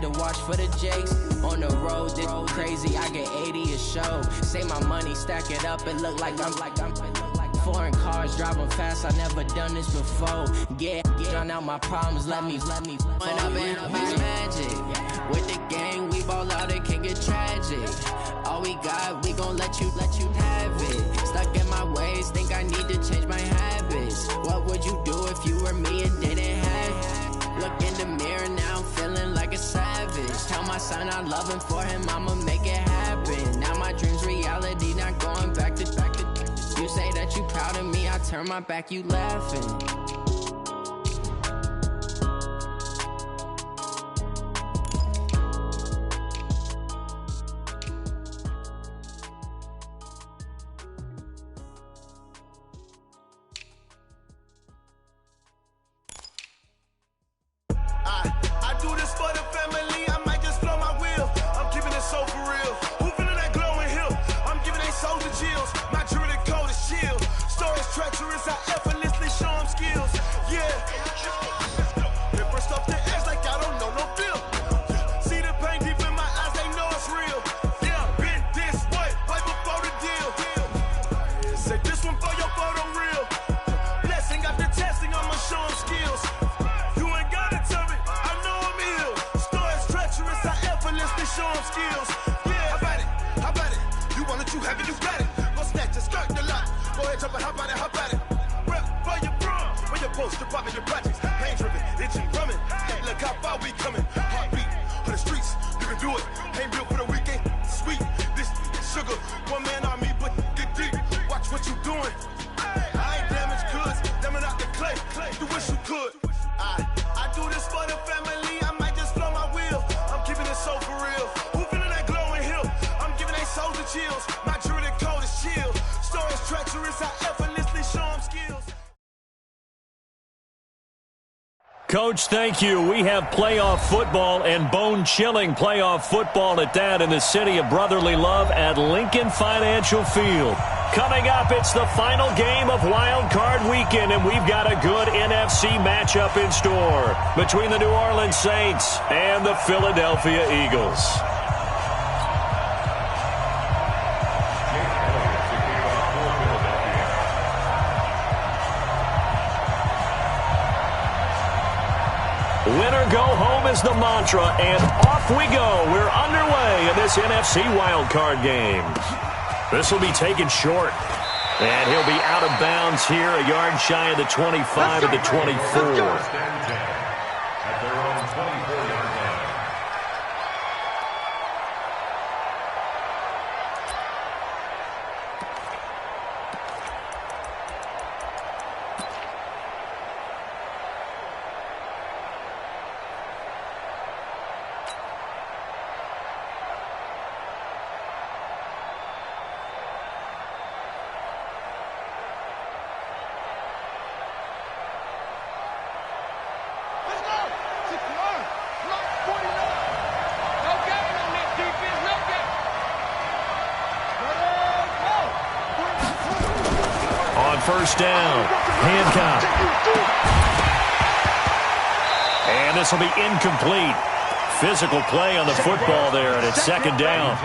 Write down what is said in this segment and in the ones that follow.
had to watch for the jakes. On the road, this crazy, I get 80 a show. Say my money, stack it up, it look like I'm foreign cars, driving fast, I never done this before. Drown out my problems, let me When I've been magic. With the gang, we ball out, it can get tragic. All we got, we gon' let you have it. Stuck in my ways, think I need to change my habits. What would you do if you were me and didn't have it? Look in the mirror now, I'm feeling like a savage. Tell my son I love him, for him I'ma make it happen. Now my dream's reality, not going back to. You say that you proud of me, I turn my back, you laughing. I do this for the family, I might just blow my wheel. I'm keeping it so for real. Who feeling that glowing hill? I'm giving they souls the chills. My jewelry cold as chill. Stories treacherous, I effortlessly show them skills. Yeah. They burst off the edge like I don't know no feel. See the pain deep in my eyes, they know it's real. Yeah, been this way, right before the deal. Say this one for your photo real. Blessing after testing, I'ma show them skills. You ain't gotta tell me, I know I'm ill. Stories treacherous, I effortlessly show them skills. Yeah, how about it? You want it, you have it, you got it. Go snatch it, skirt the lot. Go ahead, jump it, how about it? Rep for your bro, where your poster, popping your projects. Pain driven, itching, drumming. Hey, look how far we coming. Heartbeat on the streets, you can do it. Ain't built for the weekend, sweet. This sugar, one man army, but get deep. Watch what you doing. I ain't damaged goods, damn out the clay. You wish you could. I do this for the family, I might just blow my wheel. I'm keeping it so for real. Who feeling that glowing hill? I'm giving they souls the chills. My jewelry cold as chill. Stories treacherous, I effortlessly show them skills. Coach, thank you. We have playoff football, and bone-chilling playoff football at that, in the city of brotherly love at Lincoln Financial Field. Coming up, it's the final game of Wild Card Weekend, and we've got a good NFC matchup in store between the New Orleans Saints and the Philadelphia Eagles. Winner go home is the mantra, and off we go. We're underway in this NFC wildcard game. This will be taken short, and he'll be out of bounds here, a yard shy of the 25 of the 24. First down, Hancock. And this will be incomplete. Physical play on the football there, and it's second down.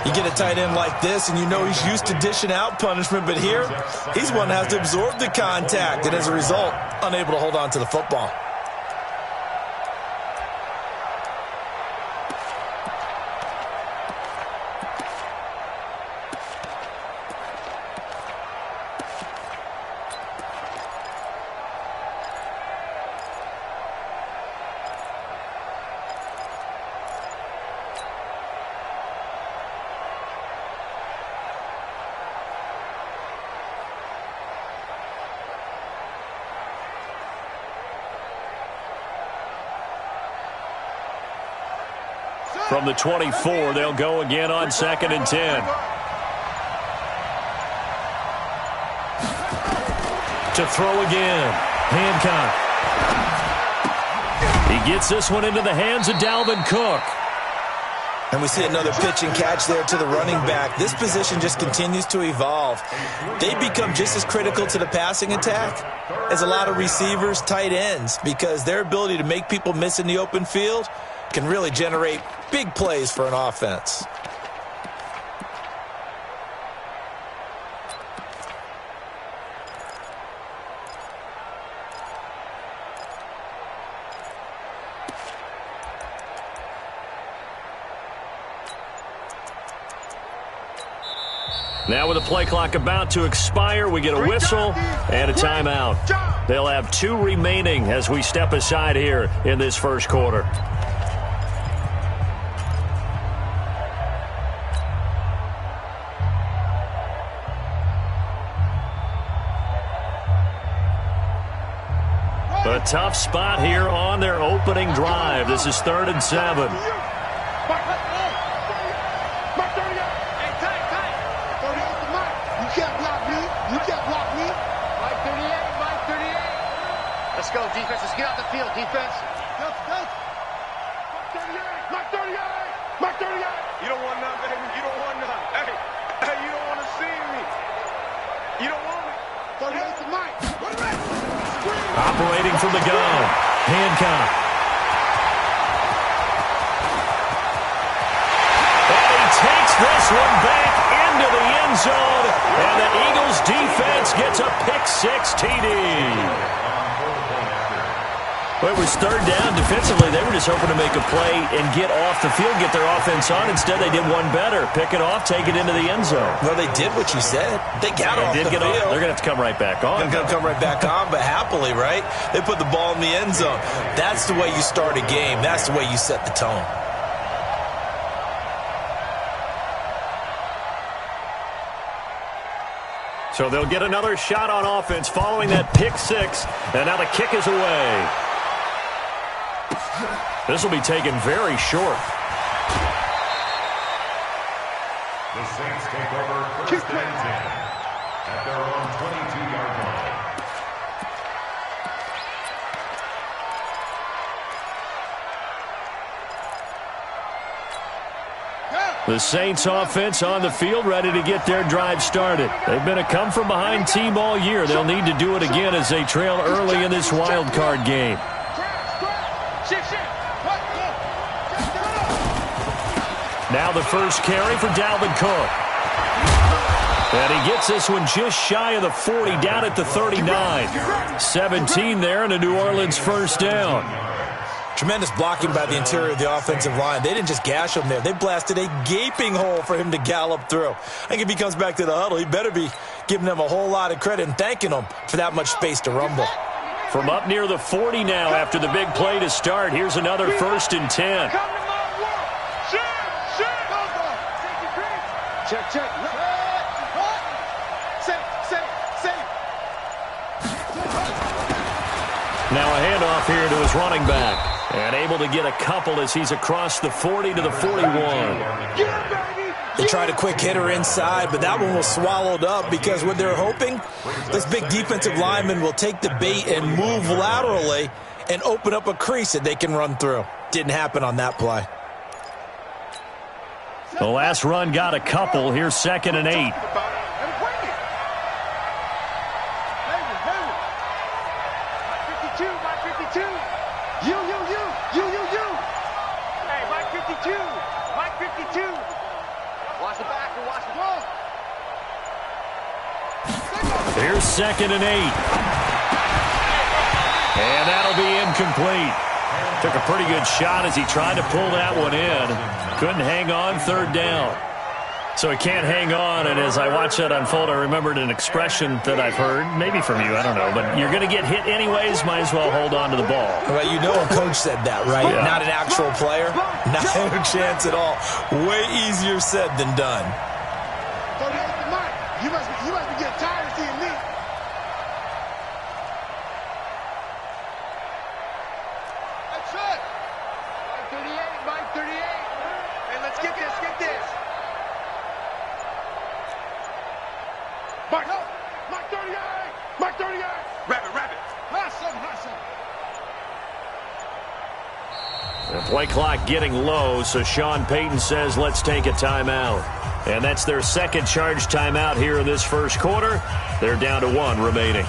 You get a tight end like this, and you know he's used to dishing out punishment, but here, he's one that has to absorb the contact, and as a result, unable to hold on to the football. From the 24, they'll go again on 2nd and 10. To throw again, Hancock. He gets this one into the hands of Dalvin Cook. And we see another pitch and catch there to the running back. This position just continues to evolve. They become just as critical to the passing attack as a lot of receivers, tight ends, because their ability to make people miss in the open field can really generate big plays for an offense. Now with the play clock about to expire, we get a whistle and a timeout. They'll have 2 remaining as we step aside here in this first quarter. A tough spot here on their opening drive. This is 3rd and 7. Let's go, defense. Let's get out the field, defense. Mark 38. You don't want none, baby. You don't want none. Hey, you don't want to see me. You don't want me. 38 to Mike. Operating from the gun. Hancock. And he takes this one back into the end zone. And the Eagles defense gets a pick-6 TD. Well, it was 3rd down. Defensively, they were just hoping to make a play and get off the field, get their offense on. Instead, they did one better. Pick it off, take it into the end zone. Well, they did what you said. They got off the field. They're going to have to come right back on. They're going to come right back on, but happily, right? They put the ball in the end zone. That's the way you start a game. That's the way you set the tone. So they'll get another shot on offense following that pick-6, and now the kick is away. This will be taken very short. The Saints take over 1st and 10 at their own 22-yard line. The Saints offense on the field, ready to get their drive started. They've been a come-from-behind team all year. They'll need to do it again as they trail early in this wild card game. Now the first carry for Dalvin Cook. And he gets this one just shy of the 40, down at the 39. 17 there, and a New Orleans first down. Tremendous blocking by the interior of the offensive line. They didn't just gash him there. They blasted a gaping hole for him to gallop through. I think if he comes back to the huddle, he better be giving them a whole lot of credit and thanking them for that much space to rumble. From up near the 40 now after the big play to start, here's another 1st and 10. Check. Now a handoff here to his running back. And able to get a couple as he's across the 40 to the 41. They tried a quick hitter inside, but that one was swallowed up because what they're hoping, this big defensive lineman will take the bait and move laterally and open up a crease that they can run through. Didn't happen on that play. The last run got a couple. Here's 2nd and 8. Here's 2nd and 8. And that'll be incomplete. Took a pretty good shot as he tried to pull that one in. Couldn't hang on, 3rd down. So he can't hang on, and as I watched that unfold, I remembered an expression that I've heard, maybe from you, I don't know, but you're going to get hit anyways, might as well hold on to the ball. Well, you know a coach said that, right? Yeah. Not an actual player. Not a chance at all. Way easier said than done. You must be getting tired of seeing me. That's it. Mike 38. Hey, let's get this. Mike 38. Rabbit. Awesome. The play clock getting low, so Sean Payton says let's take a timeout. And that's their second charge timeout here in this first quarter. They're down to 1 remaining.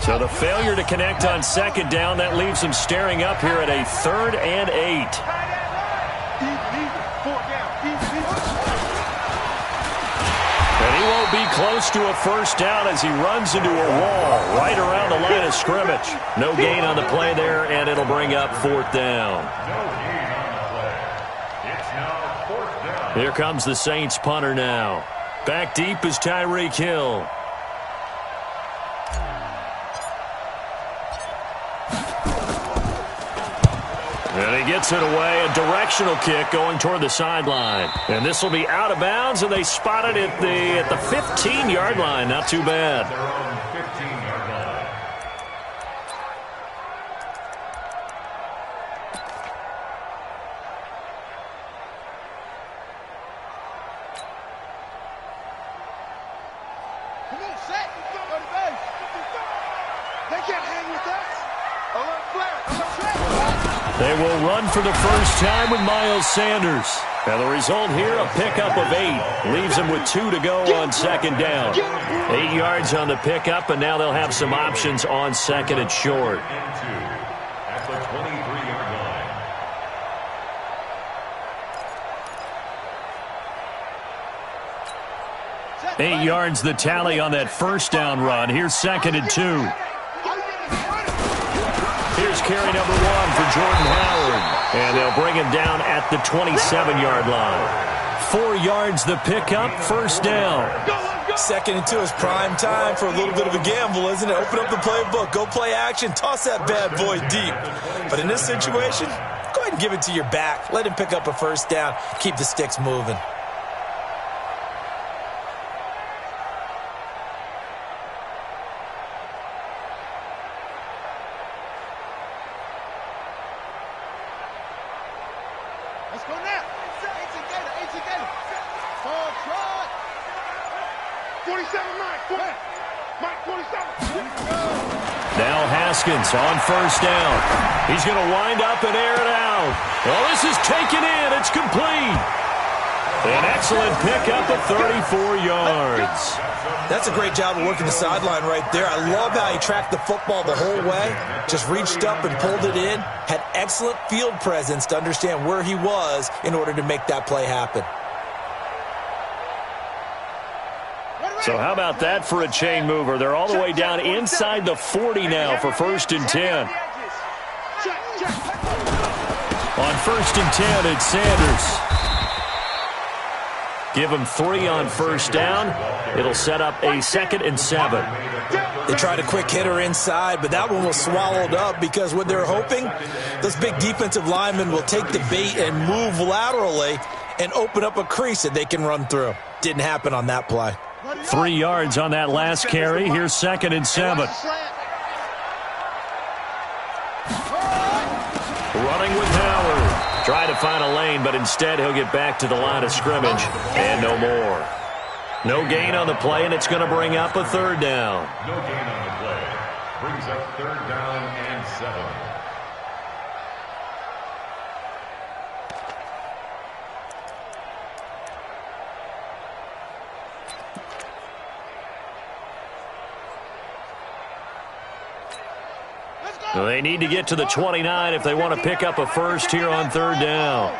So the failure to connect on second down, that leaves him staring up here at a 3rd and 8. And he won't be close to a first down as he runs into a wall right around the line of scrimmage. No gain on the play there, and it'll bring up 4th down. Here comes the Saints punter now. Back deep is Tyreek Hill. And he gets it away, a directional kick going toward the sideline. And this will be out of bounds, and they spot it at the 15-yard line. Not too bad. They will run for the first time with Miles Sanders. And the result here, a pickup of 8. Leaves them with 2 to go on second down. 8 yards on the pickup, and now they'll have some options on second and short. At the 23-yard line. 8 yards the tally on that first down run. Here's second and 2. Here's carry number 1 for Jordan Howard. And they'll bring him down at the 27-yard line. 4 yards the pickup, first down. Second and 2 is prime time for a little bit of a gamble, isn't it? Open up the playbook, go play action, toss that bad boy deep. But in this situation, go ahead and give it to your back. Let him pick up a first down, keep the sticks moving. Now Haskins on first down. He's going to wind up and air it out. Well, this is taken in. It's complete. An excellent pickup of 34 yards. That's a great job of working the sideline right there. I love how he tracked the football the whole way. Just reached up and pulled it in. Had excellent field presence to understand where he was in order to make that play happen. So how about that for a chain mover? They're all the way down inside the 40 now for 1st and 10. On 1st and 10, it's Sanders. Give him 3 on first down. It'll set up a 2nd and 7. They tried a quick hitter inside, but that one was swallowed up because what they're hoping, those big defensive linemen will take the bait and move laterally and open up a crease that they can run through. Didn't happen on that play. 3 yards on that last carry. Here's 2nd and 7. Running with Howard. Try to find a lane, but instead he'll get back to the line of scrimmage. And no more. No gain on the play, and it's going to bring up a 3rd down. No gain on the play. Brings up 3rd down and 7. Well, they need to get to the 29 if they want to pick up a first here on 3rd down.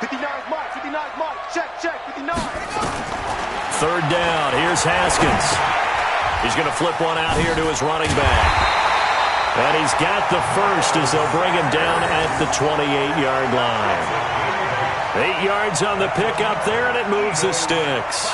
59's Mike, 59's Mike, check, 59. 3rd down, here's Haskins. He's going to flip one out here to his running back. And he's got the first as they'll bring him down at the 28-yard line. 8 yards on the pickup there, and it moves the sticks.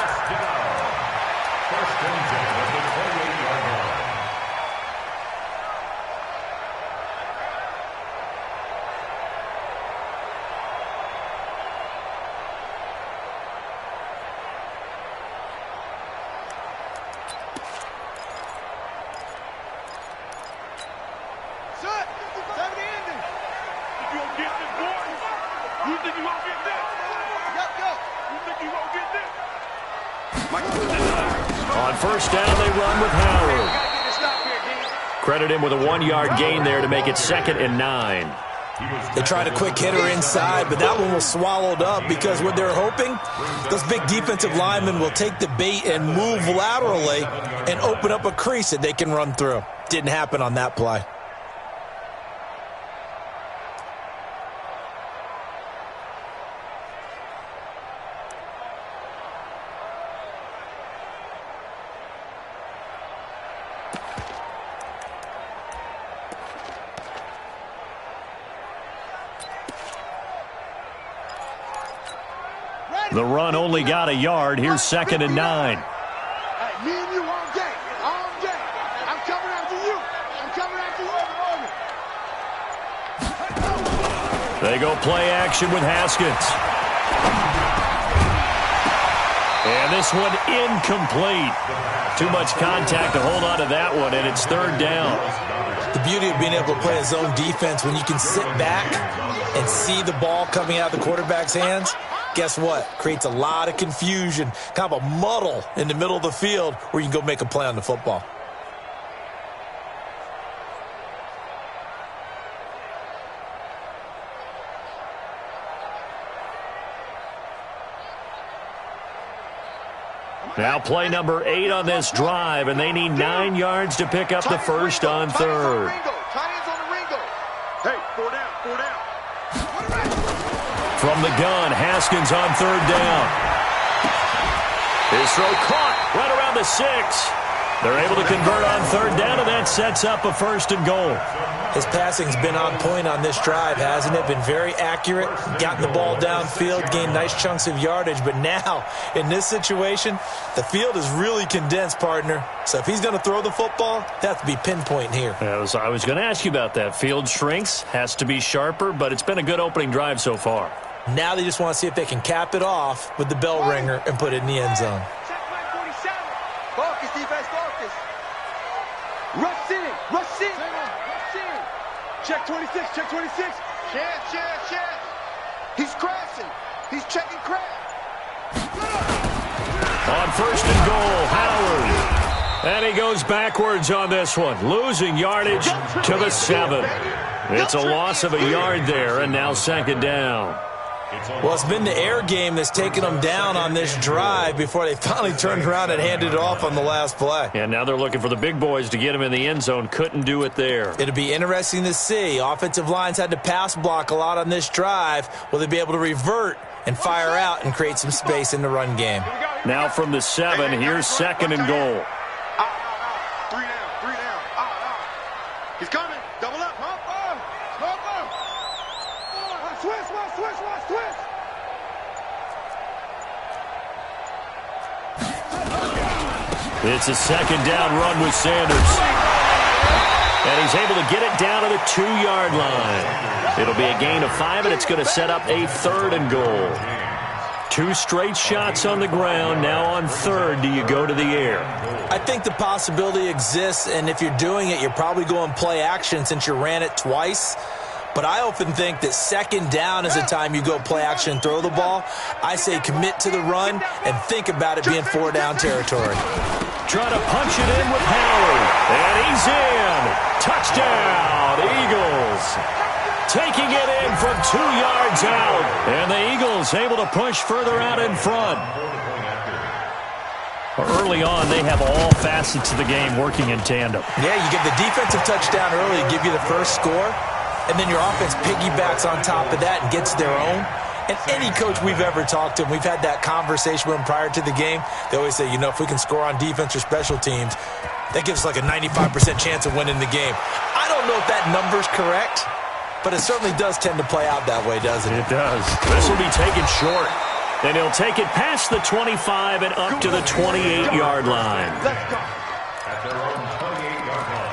On first down, they run with Howard. Credit him with a 1-yard gain there to make it 2nd and 9. They tried a quick hitter inside, but that one was swallowed up because what they're hoping, those big defensive linemen will take the bait and move laterally and open up a crease that they can run through. Didn't happen on that play. The run only got a yard. Here's 2nd and 9. Hey, me and you all day. All day. I'm coming after you. I'm coming after you. They go play action with Haskins. And this one incomplete. Too much contact to hold on to that one, and it's 3rd down. The beauty of being able to play a zone defense when you can sit back and see the ball coming out of the quarterback's hands, guess what? Creates a lot of confusion, kind of a muddle in the middle of the field where you can go make a play on the football. Now play number 8 on this drive, and they need 9 yards to pick up the first on 3rd. Hey, 4 down, 4 down. From the gun, Haskins on 3rd down. His throw caught right around the 6. They're able to convert on 3rd down, and that sets up a 1st and goal. His passing's been on point on this drive, hasn't it? Been very accurate, gotten the ball downfield, gained nice chunks of yardage. But now, in this situation, the field is really condensed, partner. So if he's going to throw the football, they have to be pinpoint here. I was going to ask you about that. Field shrinks, has to be sharper, but it's been a good opening drive so far. Now they just want to see if they can cap it off with the bell ringer and put it in the end zone. Check 47. Focus, defense, focus. Rush in, rush in, rush in. Check 26, check 26. Check. He's crashing. He's checking crash. On 1st and goal, Howard. And he goes backwards on this one, losing yardage to the 7. It's a loss of a yard there, and now 2nd down. Well, it's been the air game that's taken them down on this drive before they finally turned around and handed it off on the last play. And now they're looking for the big boys to get him in the end zone. Couldn't do it there. It'll be interesting to see. Offensive lines had to pass block a lot on this drive. Will they be able to revert and fire out and create some space in the run game? Now from the 7, here's 2nd and goal. 3 down. He's coming. Double up. Switch. It's a 2nd down run with Sanders. And he's able to get it down to the 2-yard line. It'll be a gain of 5, and it's going to set up a 3rd and goal. 2 straight shots on the ground. Now on 3rd, do you go to the air? I think the possibility exists, and if you're doing it, you're probably going play action since you ran it twice. But I often think that 2nd down is the time you go play action and throw the ball. I say commit to the run and think about it being 4-down territory. Trying to punch it in with Howard. And he's in. Touchdown, Eagles. Taking it in from 2 yards out. And the Eagles able to push further out in front. Early on, they have all facets of the game working in tandem. Yeah, you get the defensive touchdown early, give you the first score. And then your offense piggybacks on top of that and gets their own. And any coach we've ever talked to, and we've had that conversation with them prior to the game, they always say, if we can score on defense or special teams, that gives us like a 95% chance of winning the game. I don't know if that number's correct, but it certainly does tend to play out that way, doesn't it? It does. This will be taken short. And he'll take it past the 25 and up to the 28-yard line. Let's go. At their own 28-yard line.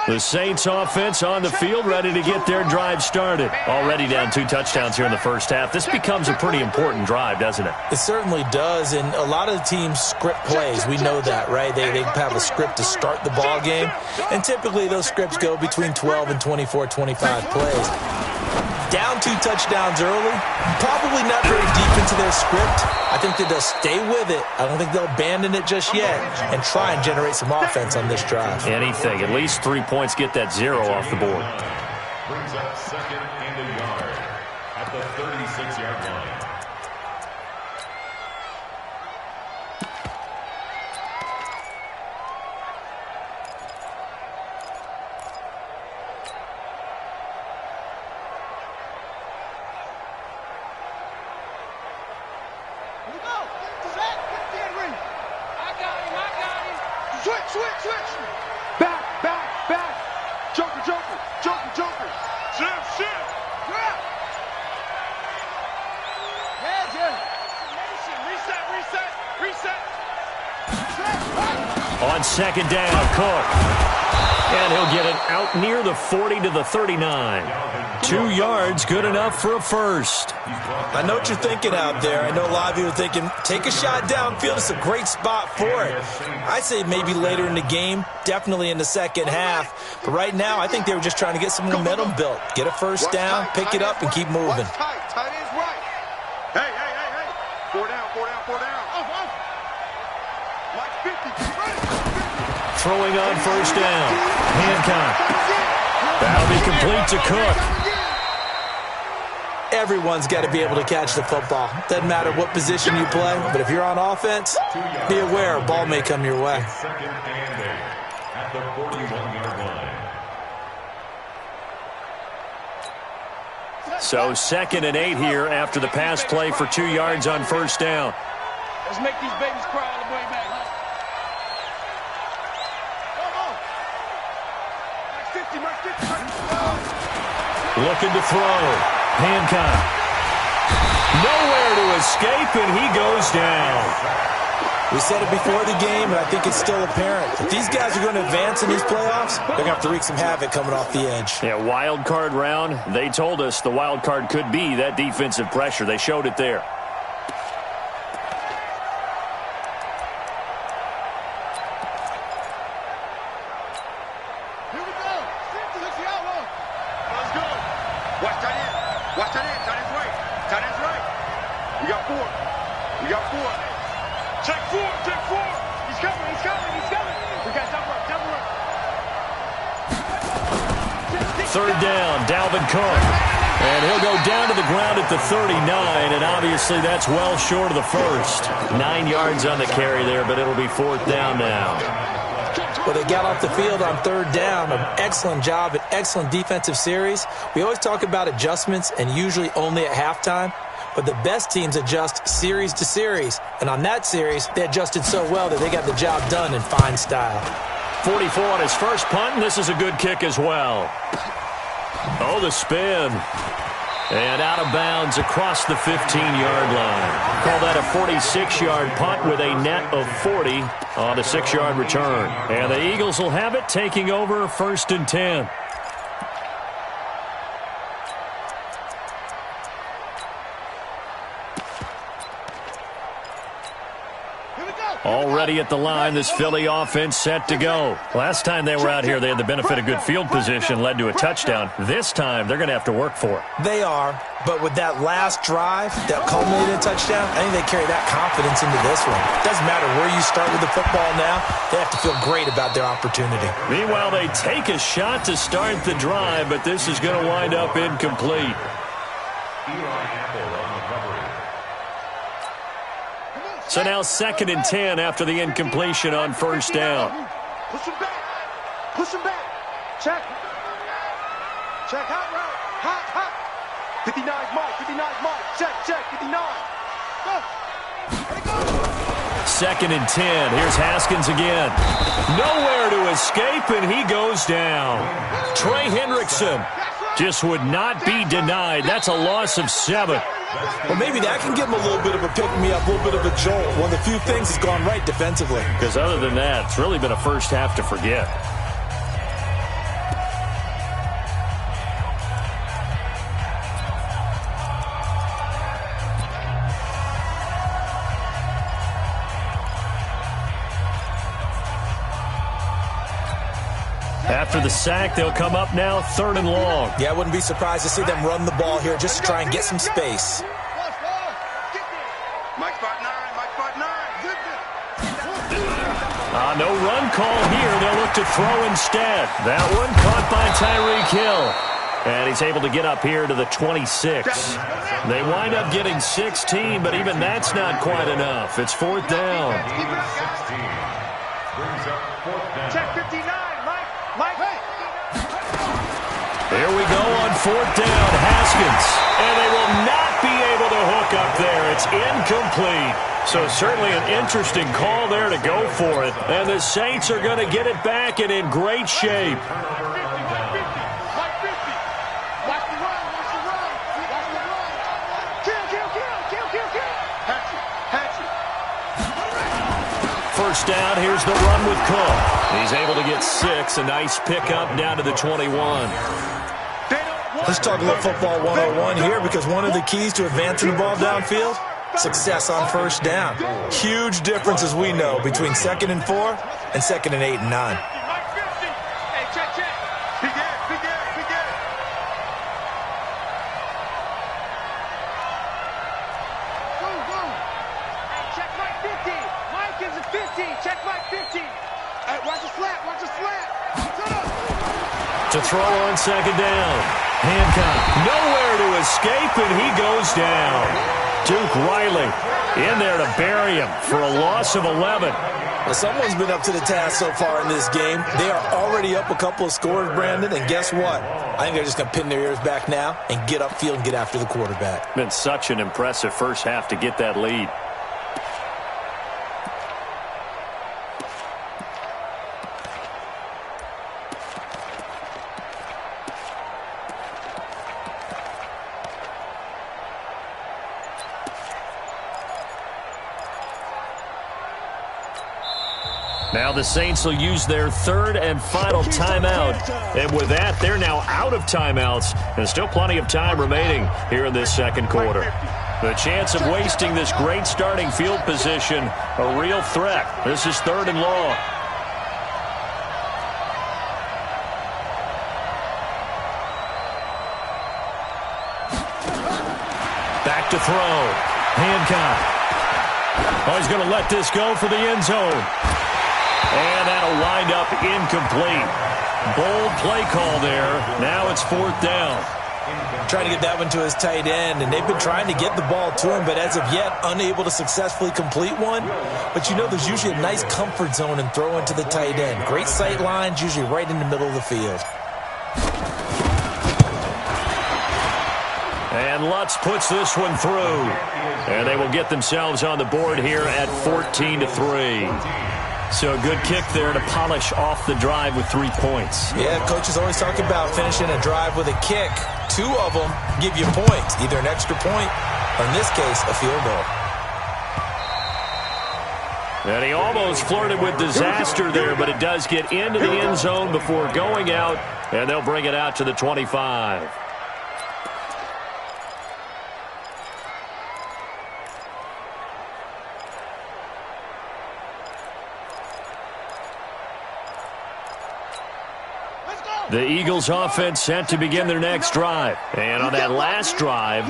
The Saints offense on the field, ready to get their drive started. Already down 2 touchdowns here in the first half. This becomes a pretty important drive, doesn't it? It certainly does, and a lot of the teams script plays. We know that, right? They have a script to start the ball game, and typically those scripts go between 12 and 24, 25 plays. Down 2 touchdowns early. Probably not very deep into their script. I think that they'll stay with it. I don't think they'll abandon it just yet and try and generate some offense on this drive. Anything. At least 3 points, get that 0 off the board. Brings up 2nd and a yard at the 36-yard line. Switch. Back. Joker. Shift. Yeah. Reset. On 2nd down, Cook. And he'll get it out near the 40 to the 39. 2 yards, good enough for a first. I know what you're thinking out there. I know a lot of you are thinking, take a shot downfield. It's a great spot for it. I say maybe later in the game, definitely in the second half. But right now, I think they were just trying to get some momentum built. Get a first down, pick it up, and keep moving. Tight end's right. Hey. 4 down. Like 50. Throwing on first down. Hancock. That'll be complete to Cook. Everyone's got to be able to catch the football. Doesn't matter what position you play, but if you're on offense, be aware a ball may come your way. 2nd and 8 at the 41-yard line. So 2nd and 8 here after the pass play for 2 yards on first down. Let's make these babies cry all the way back. Looking to throw. Hancock. Nowhere to escape, and he goes down. We said it before the game, and I think it's still apparent. If these guys are going to advance in these playoffs, they're going to have to wreak some havoc coming off the edge. Yeah, wild card round. They told us the wild card could be that defensive pressure. They showed it there. Third down, Dalvin Cook. And he'll go down to the ground at the 39, and obviously that's well short of the first. 9 yards on the carry there, but it'll be 4th down now. Well, they got off the field on 3rd down. An excellent job, an excellent defensive series. We always talk about adjustments, and usually only at halftime. But the best teams adjust series to series. And on that series, they adjusted so well that they got the job done in fine style. 44 on his first punt, and this is a good kick as well. Oh, the spin. And out of bounds across the 15-yard line. Call that a 46-yard punt with a net of 40 on a 6-yard return. And the Eagles will have it, taking over 1st and 10. Already at the line, this Philly offense set to go. Last time they were out here, they had the benefit of good field position, led to a touchdown. This time, they're going to have to work for it. They are, but with that last drive that culminated in a touchdown, I think they carry that confidence into this one. Doesn't matter where you start with the football now, they have to feel great about their opportunity. Meanwhile, they take a shot to start the drive, but this is going to wind up incomplete. So now 2nd and 10 after the incompletion on first down. Push him back. Check. Hot route. 59's Mike. Check. 59. Go. 2nd and 10. Here's Haskins again. Nowhere to escape, and he goes down. Trey Hendrickson just would not be denied. That's a loss of 7. Well, maybe that can give them a little bit of a pick-me-up, a little bit of a jolt. One of the few things that's gone right defensively. Because other than that, it's really been a first half to forget. After the sack, they'll come up now 3rd and long. Yeah, I wouldn't be surprised to see them run the ball here just to try and get some space. No run call here. They'll look to throw instead. That one caught by Tyreek Hill. And he's able to get up here to the 26. They wind up getting 16, but even that's not quite enough. It's 4th down. Check 59, Mike. Here we go on 4th down. Haskins. And they will not be able to hook up there. It's incomplete. So certainly an interesting call there to go for it. And the Saints are going to get it back and in great shape. First down, here's the run with Cook. He's able to get 6, a nice pickup down to the 21. Let's talk a little football 101 here, because one of the keys to advancing the ball downfield, success on first down. Huge difference, as we know, between 2nd and 4 and 2nd and 8 and 9. To throw on 2nd down. Hancock nowhere to escape, and he goes down. Duke Riley in there to bury him for a loss of 11. Well, someone's been up to the task so far in this game. They are already up a couple of scores, Brandon, and guess what? I think they're just going to pin their ears back now and get upfield and get after the quarterback. Been such an impressive first half to get that lead. Now the Saints will use their 3rd and final timeout. And with that, they're now out of timeouts. And still plenty of time remaining here in this 2nd quarter. The chance of wasting this great starting field position, a real threat. This is 3rd and long. Back to throw. Hancock. Oh, he's going to let this go for the end zone. And that'll wind up incomplete. Bold play call there. Now it's 4th down. Trying to get that one to his tight end, and they've been trying to get the ball to him, but as of yet, unable to successfully complete one. But you know there's usually a nice comfort zone in throwing to the tight end. Great sight lines, usually right in the middle of the field. And Lutz puts this one through. And they will get themselves on the board here at 14-3. So a good kick there to polish off the drive with 3 points. Yeah, coaches always talk about finishing a drive with a kick. 2 of them give you points, either an extra point or, in this case, a field goal. And he almost flirted with disaster there, but it does get into the end zone before going out, and they'll bring it out to the 25. The Eagles offense set to begin their next drive. And on that last drive,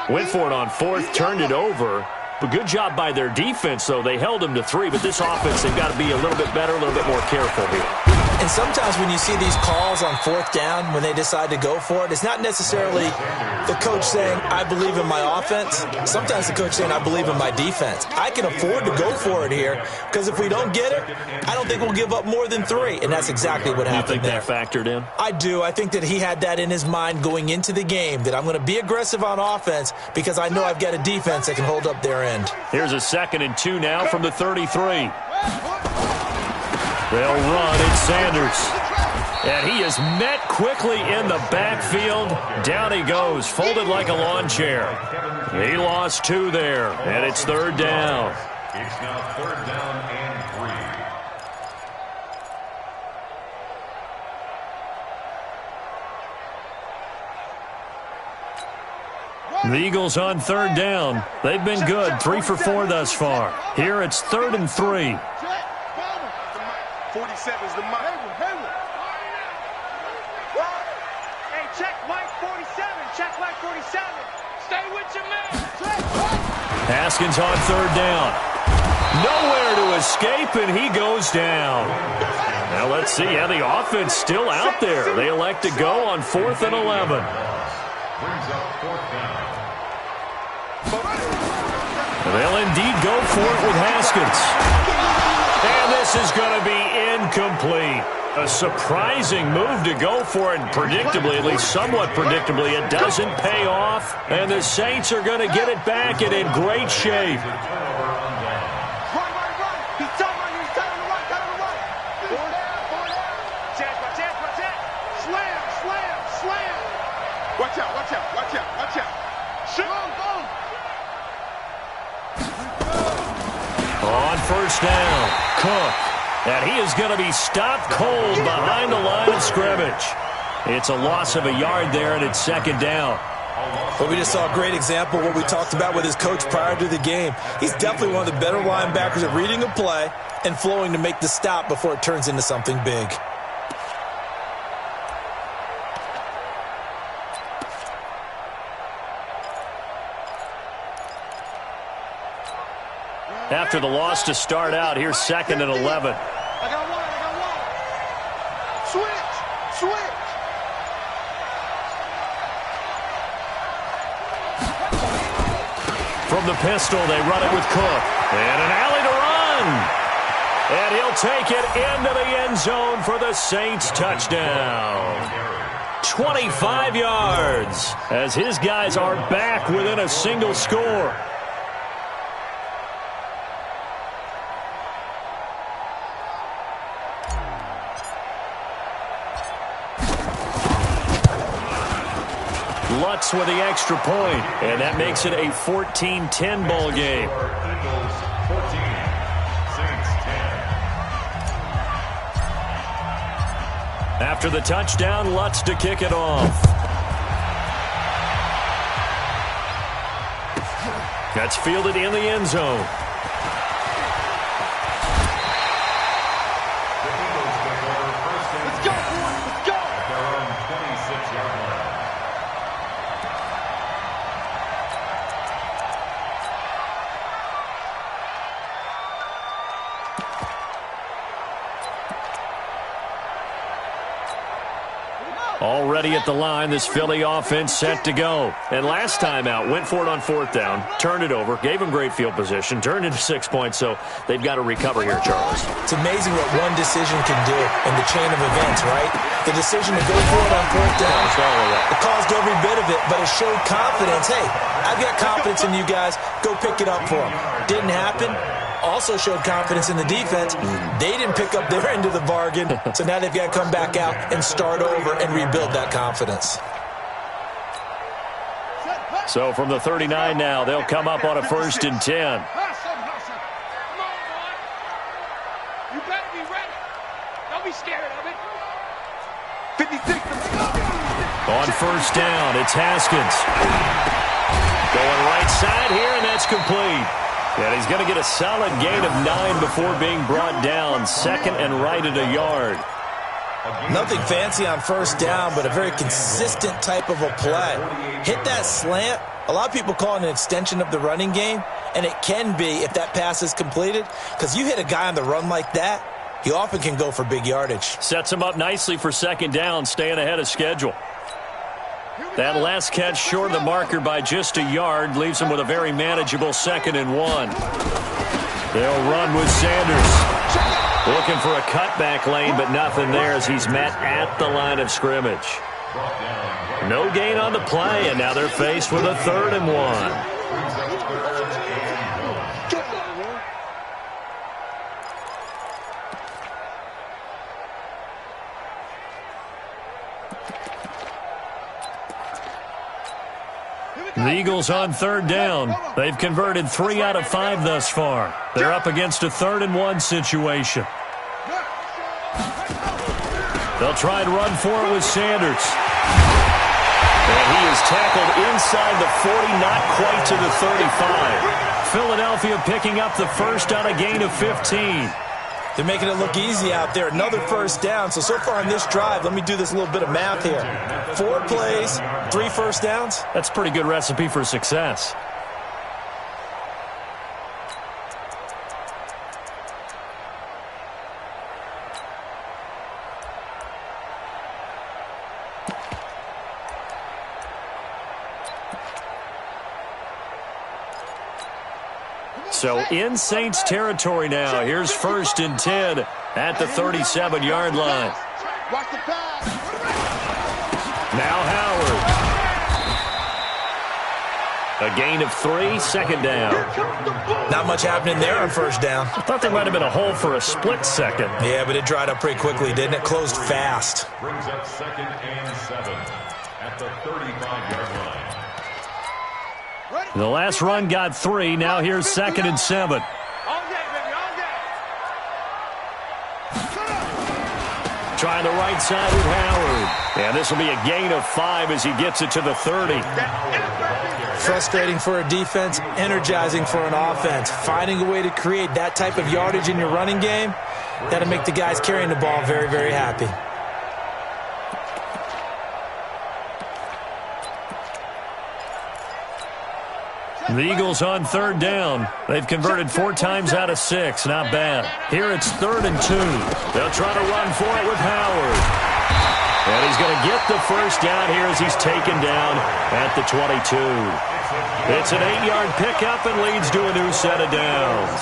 went for it on 4th, turned it over. But good job by their defense, though. They held them to 3, but this offense, they've got to be a little bit better, a little bit more careful here. And sometimes when you see these calls on 4th down, when they decide to go for it, it's not necessarily the coach saying, I believe in my offense. Sometimes the coach saying, I believe in my defense. I can afford to go for it here, because if we don't get it, I don't think we'll give up more than 3. And that's exactly what happened there. You think that factored in? I do. I think that he had that in his mind going into the game, that I'm going to be aggressive on offense because I know I've got a defense that can hold up their end. Here's a 2nd and 2 now from the 33. They'll run. It's Sanders. And he is met quickly in the backfield. Down he goes, folded like a lawn chair. He lost 2 there, and it's 3rd down. It's now 3rd down and 3. The Eagles on 3rd down. They've been good, 3 for 4 thus far. Here it's 3rd and 3. 47 is the mark. Haskins on third down. Nowhere to escape, and he goes down. Now let's see how the offense still out there. They elect to go on 4th and 11. Brings up 4th down. They'll indeed go for it with Haskins. And this is going to be incomplete. A surprising move to go for it, and predictably, at least somewhat predictably, it doesn't pay off. And the Saints are going to get it back and in great shape. On first down, Cook. And he is going to be stopped cold behind the line of scrimmage. It's a loss of a yard there, and it's 2nd down. But we just saw a great example of what we talked about with his coach prior to the game. He's definitely one of the better linebackers at reading a play and flowing to make the stop before it turns into something big. After the loss to start out, here's 2nd and 11. I got one. Switch. From the pistol, they run it with Cook. And an alley to run. And he'll take it into the end zone for the Saints touchdown. 25 yards as his guys are back within a single score. Lutz with the extra point, and that makes it a 14-10 ball game. Eagles 14, Saints 10. After the touchdown, Lutz to kick it off. That's fielded in the end zone. Let's go. At their own 26-yard line. Already at the line, this Philly offense set to go. And last time out, went for it on 4th down, turned it over, gave them great field position, turned into 6 points, so they've got to recover here, Charles. It's amazing what one decision can do in the chain of events, right? The decision to go for it on 4th down. It caused every bit of it, but it showed confidence. Hey, I've got confidence in you guys. Go pick it up for them. Didn't happen. Also showed confidence in the defense. They didn't pick up their end of the bargain, so now they've got to come back out and start over and rebuild that confidence. So from the 39 now, they'll come up on a 1st and 10. Come on, boy. You better be ready. Don't be scared of it. 56. On 1st down, it's Haskins. Going right side here, and that's complete. And he's going to get a solid gain of 9 before being brought down. 2nd and right at a yard. Nothing fancy on 1st down, but a very consistent type of a play. Hit that slant. A lot of people call it an extension of the running game, and it can be if that pass is completed, because you hit a guy on the run like that, he often can go for big yardage. Sets him up nicely for 2nd down, staying ahead of schedule. That last catch short of the marker by just a yard leaves him with a very manageable 2nd and 1. They'll run with Sanders. Looking for a cutback lane, but nothing there as he's met at the line of scrimmage. No gain on the play, and now they're faced with a 3rd and 1. The Eagles on 3rd down. They've converted 3 out of 5 thus far. They're up against a 3rd and 1 situation. They'll try and run for it with Sanders. And he is tackled inside the 40, not quite to the 35. Philadelphia picking up the first on a gain of 15. They're making it look easy out there. Another first down. So far on this drive, let me do this little bit of math here. 4 plays, 3 first downs. That's a pretty good recipe for success. So in Saints territory now. Here's 1st and 10 at the 37-yard line. Now Howard. A gain of 3, 2nd down. Not much happening there on 1st down. I thought there might have been a hole for a split second. Yeah, but it dried up pretty quickly, didn't it? Closed fast. Brings up 2nd and 7 at the 35-yard line. The last run got 3. Now here's 2nd and 7. All day, baby, all day. Trying the right side with Howard. And this will be a gain of 5 as he gets it to the 30. Frustrating for a defense, energizing for an offense. Finding a way to create that type of yardage in your running game, that'll make the guys carrying the ball very, very happy. The Eagles on 3rd down. They've converted 4 times out of 6. Not bad. Here it's 3rd and 2. They'll try to run for it with Howard. And he's going to get the first down here as he's taken down at the 22. It's an 8-yard pickup and leads to a new set of downs.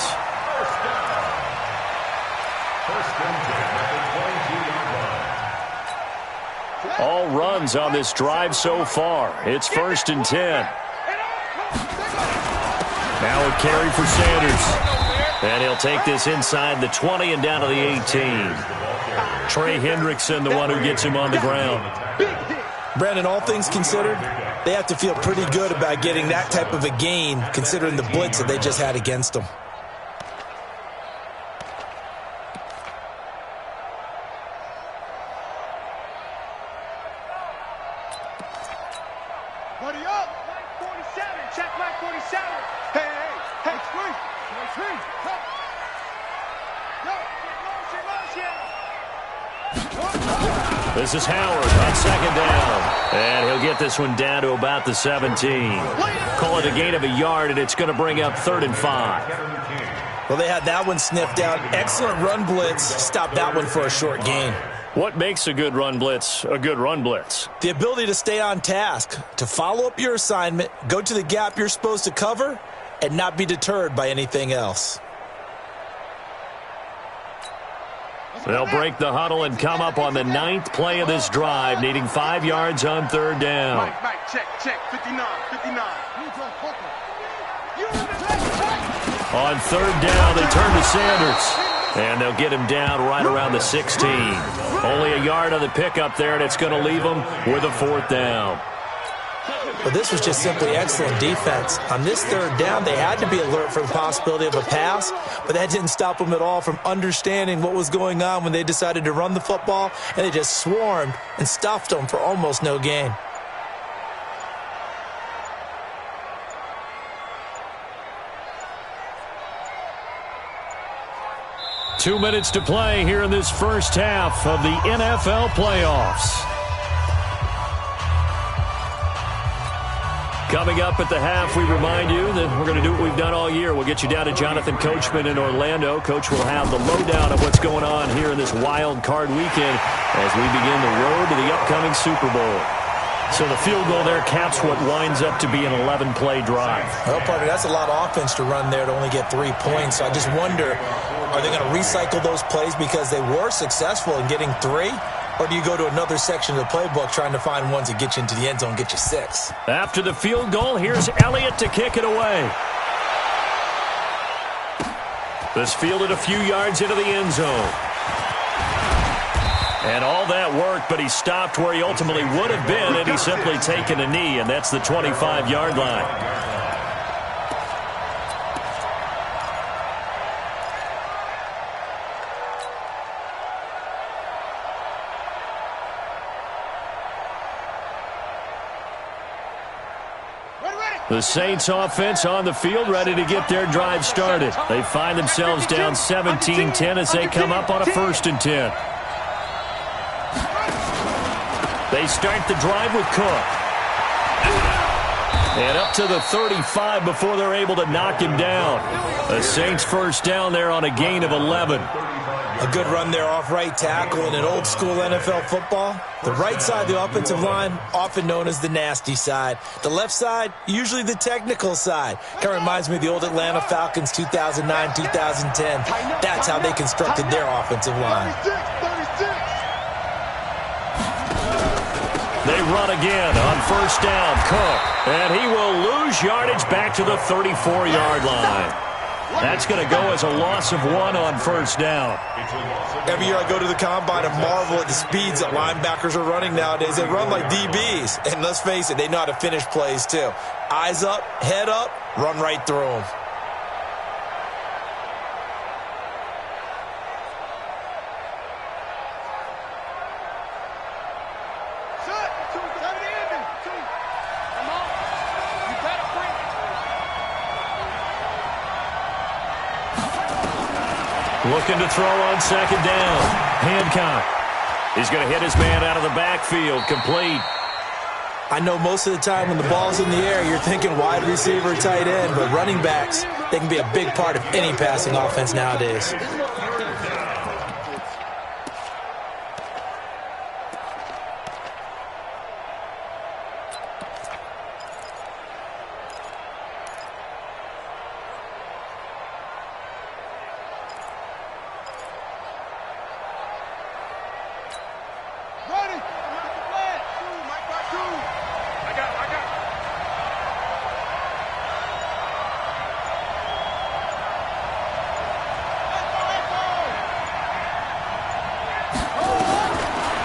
First and 10 at the 22-yard line. All runs on this drive so far. It's 1st and 10. Now a carry for Sanders. And he'll take this inside the 20 and down to the 18. Trey Hendrickson, the one who gets him on the ground. Brandon, all things considered, they have to feel pretty good about getting that type of a gain, considering the blitz that they just had against them. Buddy up. 47. Check line 47. Hey, screen. This is Howard on 2nd down. And he'll get this one down to about the 17. Call it a gain of a yard, and it's going to bring up 3rd and 5. Well, they had that one sniffed out. Excellent run blitz. Stopped that one for a short gain. What makes a good run blitz a good run blitz? The ability to stay on task, to follow up your assignment, go to the gap you're supposed to cover, and not be deterred by anything else. They'll break the huddle and come up on the 9th play of this drive, needing 5 yards on 3rd down. Mike, check, 59. On 3rd down, they turn to Sanders. And they'll get him down right around the 16. Only a yard on the pickup there, and it's going to leave them with a 4th down. But this was just simply excellent defense. On this 3rd down, they had to be alert for the possibility of a pass, but that didn't stop them at all from understanding what was going on when they decided to run the football, and they just swarmed and stuffed them for almost no gain. Two minutes to play here in this first half of the NFL playoffs. Coming up at the half, we remind you that we're going to do what we've done all year. We'll get you down to Jonathan Coachman in Orlando. Coach will have the lowdown of what's going on here in this wild card weekend as we begin the road to the upcoming Super Bowl. So the field goal there caps what winds up to be an 11-play drive. Well, partner, that's a lot of offense to run there to only get 3 points. So I just wonder, are they going to recycle those plays because they were successful in getting 3? Or do you go to another section of the playbook trying to find ones that get you into the end zone and get you 6? After the field goal, here's Elliott to kick it away. This fielded a few yards into the end zone. And all that worked, but he stopped where he ultimately would have been, and he's simply taken a knee, and that's the 25-yard line. The Saints offense on the field, ready to get their drive started. They find themselves down 17-10 as they come up on a 1st and 10. They start the drive with Cook. And up to the 35 before they're able to knock him down. The Saints first down there on a gain of 11. A good run there off right tackle in an old-school NFL football. The right side of the offensive line, often known as the nasty side. The left side, usually the technical side. Kind of reminds me of the old Atlanta Falcons 2009-2010. That's how they constructed their offensive line. They run again on 1st down, Cook. And he will lose yardage back to the 34-yard line. That's going to go as a loss of 1 on 1st down. Every year I go to the combine and marvel at the speeds that linebackers are running nowadays. They run like DBs. And let's face it, they know how to finish plays too. Eyes up, head up, run right through them. Looking to throw on 2nd down. Hancock. He's going to hit his man out of the backfield. Complete. I know most of the time when the ball's in the air, you're thinking wide receiver, tight end, but running backs, they can be a big part of any passing offense nowadays.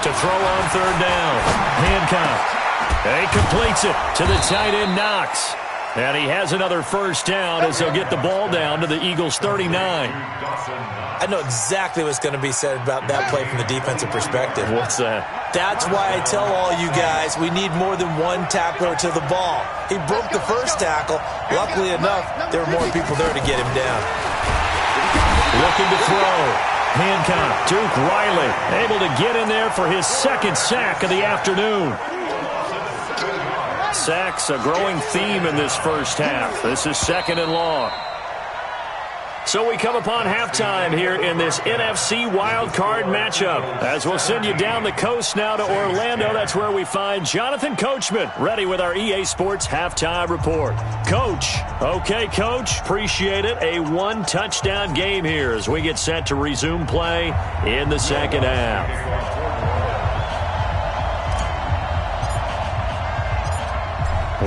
To throw on 3rd down. Hancock. He completes it to the tight end, Knox. And he has another 1st down as they'll get the ball down to the Eagles' 39. I know exactly what's going to be said about that play from the defensive perspective. What's that? That's why I tell all you guys we need more than one tackler to the ball. He broke the 1st tackle. Luckily enough, there were more people there to get him down. Looking to throw. Hancock, Duke Riley, able to get in there for his 2nd sack of the afternoon. Sacks, a growing theme in this 1st half. This is 2nd and long. So we come upon halftime here in this NFC wildcard matchup. As we'll send you down the coast now to Orlando, that's where we find Jonathan Coachman, ready with our EA Sports halftime report. Coach. Okay, Coach. Appreciate it. A 1-touchdown game here as we get set to resume play in the 2nd half.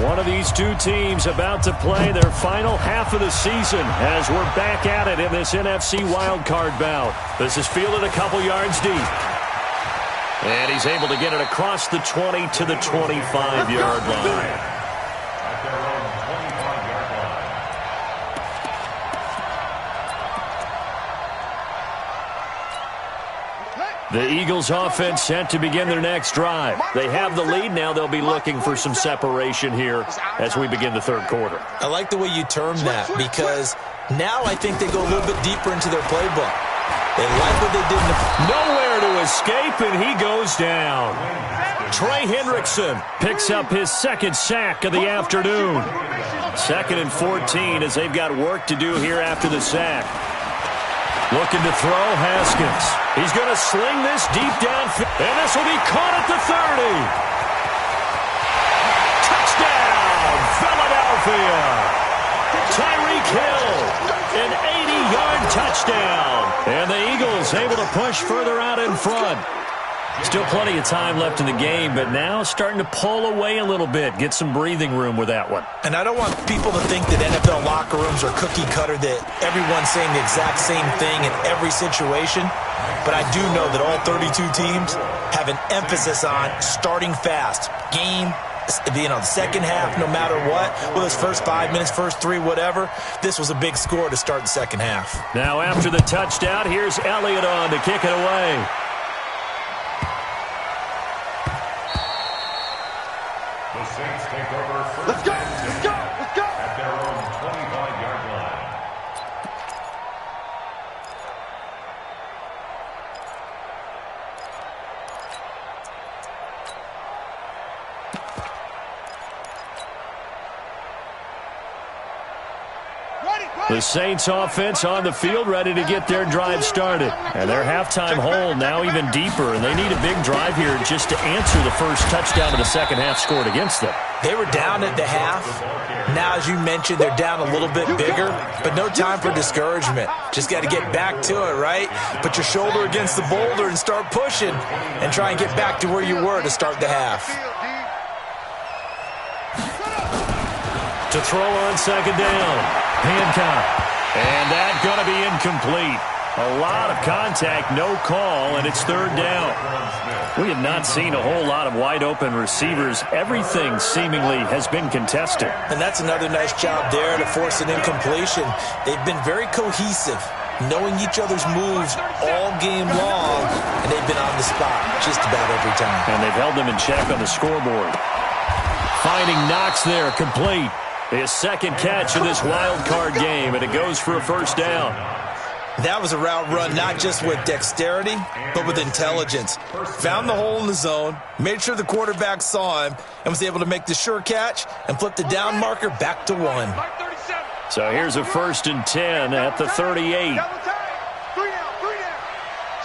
One of these two teams about to play their final half of the season as we're back at it in this NFC wildcard bout. This is fielded a couple yards deep. And he's able to get it across the 20 to the 25-yard line. The Eagles offense set to begin their next drive. They have the lead. Now they'll be looking for some separation here as we begin the 3rd quarter. I like the way you term that because now I think they go a little bit deeper into their playbook. They like what they did. Nowhere to escape, and he goes down. Trey Hendrickson picks up his 2nd sack of the afternoon. 2nd and 14 as they've got work to do here after the sack. Looking to throw, Haskins. He's going to sling this deep downfield, and this will be caught at the 30. Touchdown, Philadelphia. Tyreek Hill, an 80-yard touchdown. And the Eagles able to push further out in front. Still plenty of time left in the game, but now starting to pull away a little bit, get some breathing room with that one. And I don't want people to think that NFL locker rooms are cookie cutter, that everyone's saying the exact same thing in every situation. But I do know that all 32 teams have an emphasis on starting fast. Game, the 2nd half, no matter what, whether it's first 5 minutes, first 3, whatever, this was a big score to start the 2nd half. Now after the touchdown, here's Elliott on to kick it away. The Saints take over 1st Let's go! and 10. Let's go! Let's go. at their own 25-yard line. The Saints offense on the field, ready to get their drive started. And their halftime hole now even deeper, and they need a big drive here just to answer the first touchdown of the second half scored against them. They were down at the half. Now, as you mentioned, they're down a little bit bigger, but no time for discouragement. Just got to get back to it, right? Put your shoulder against the boulder and start pushing and try and get back to where you were to start the half. To throw on second down. Hancock. And that's going to be incomplete. A lot of contact, no call, and it's third down. We have not seen a whole lot of wide-open receivers. Everything seemingly has been contested. And that's another nice job there to force an incompletion. They've been very cohesive, knowing each other's moves all game long, and they've been on the spot just about every time. And they've held them in check on the scoreboard. Finding Knox there, complete. His second catch of this wild card game, and it goes for a first down. That was a route run not just with dexterity, but with intelligence. Found the hole in the zone, made sure the quarterback saw him, and was able to make the sure catch and flip the down marker back to 1. So here's a 1st and 10 at the 38. Three down.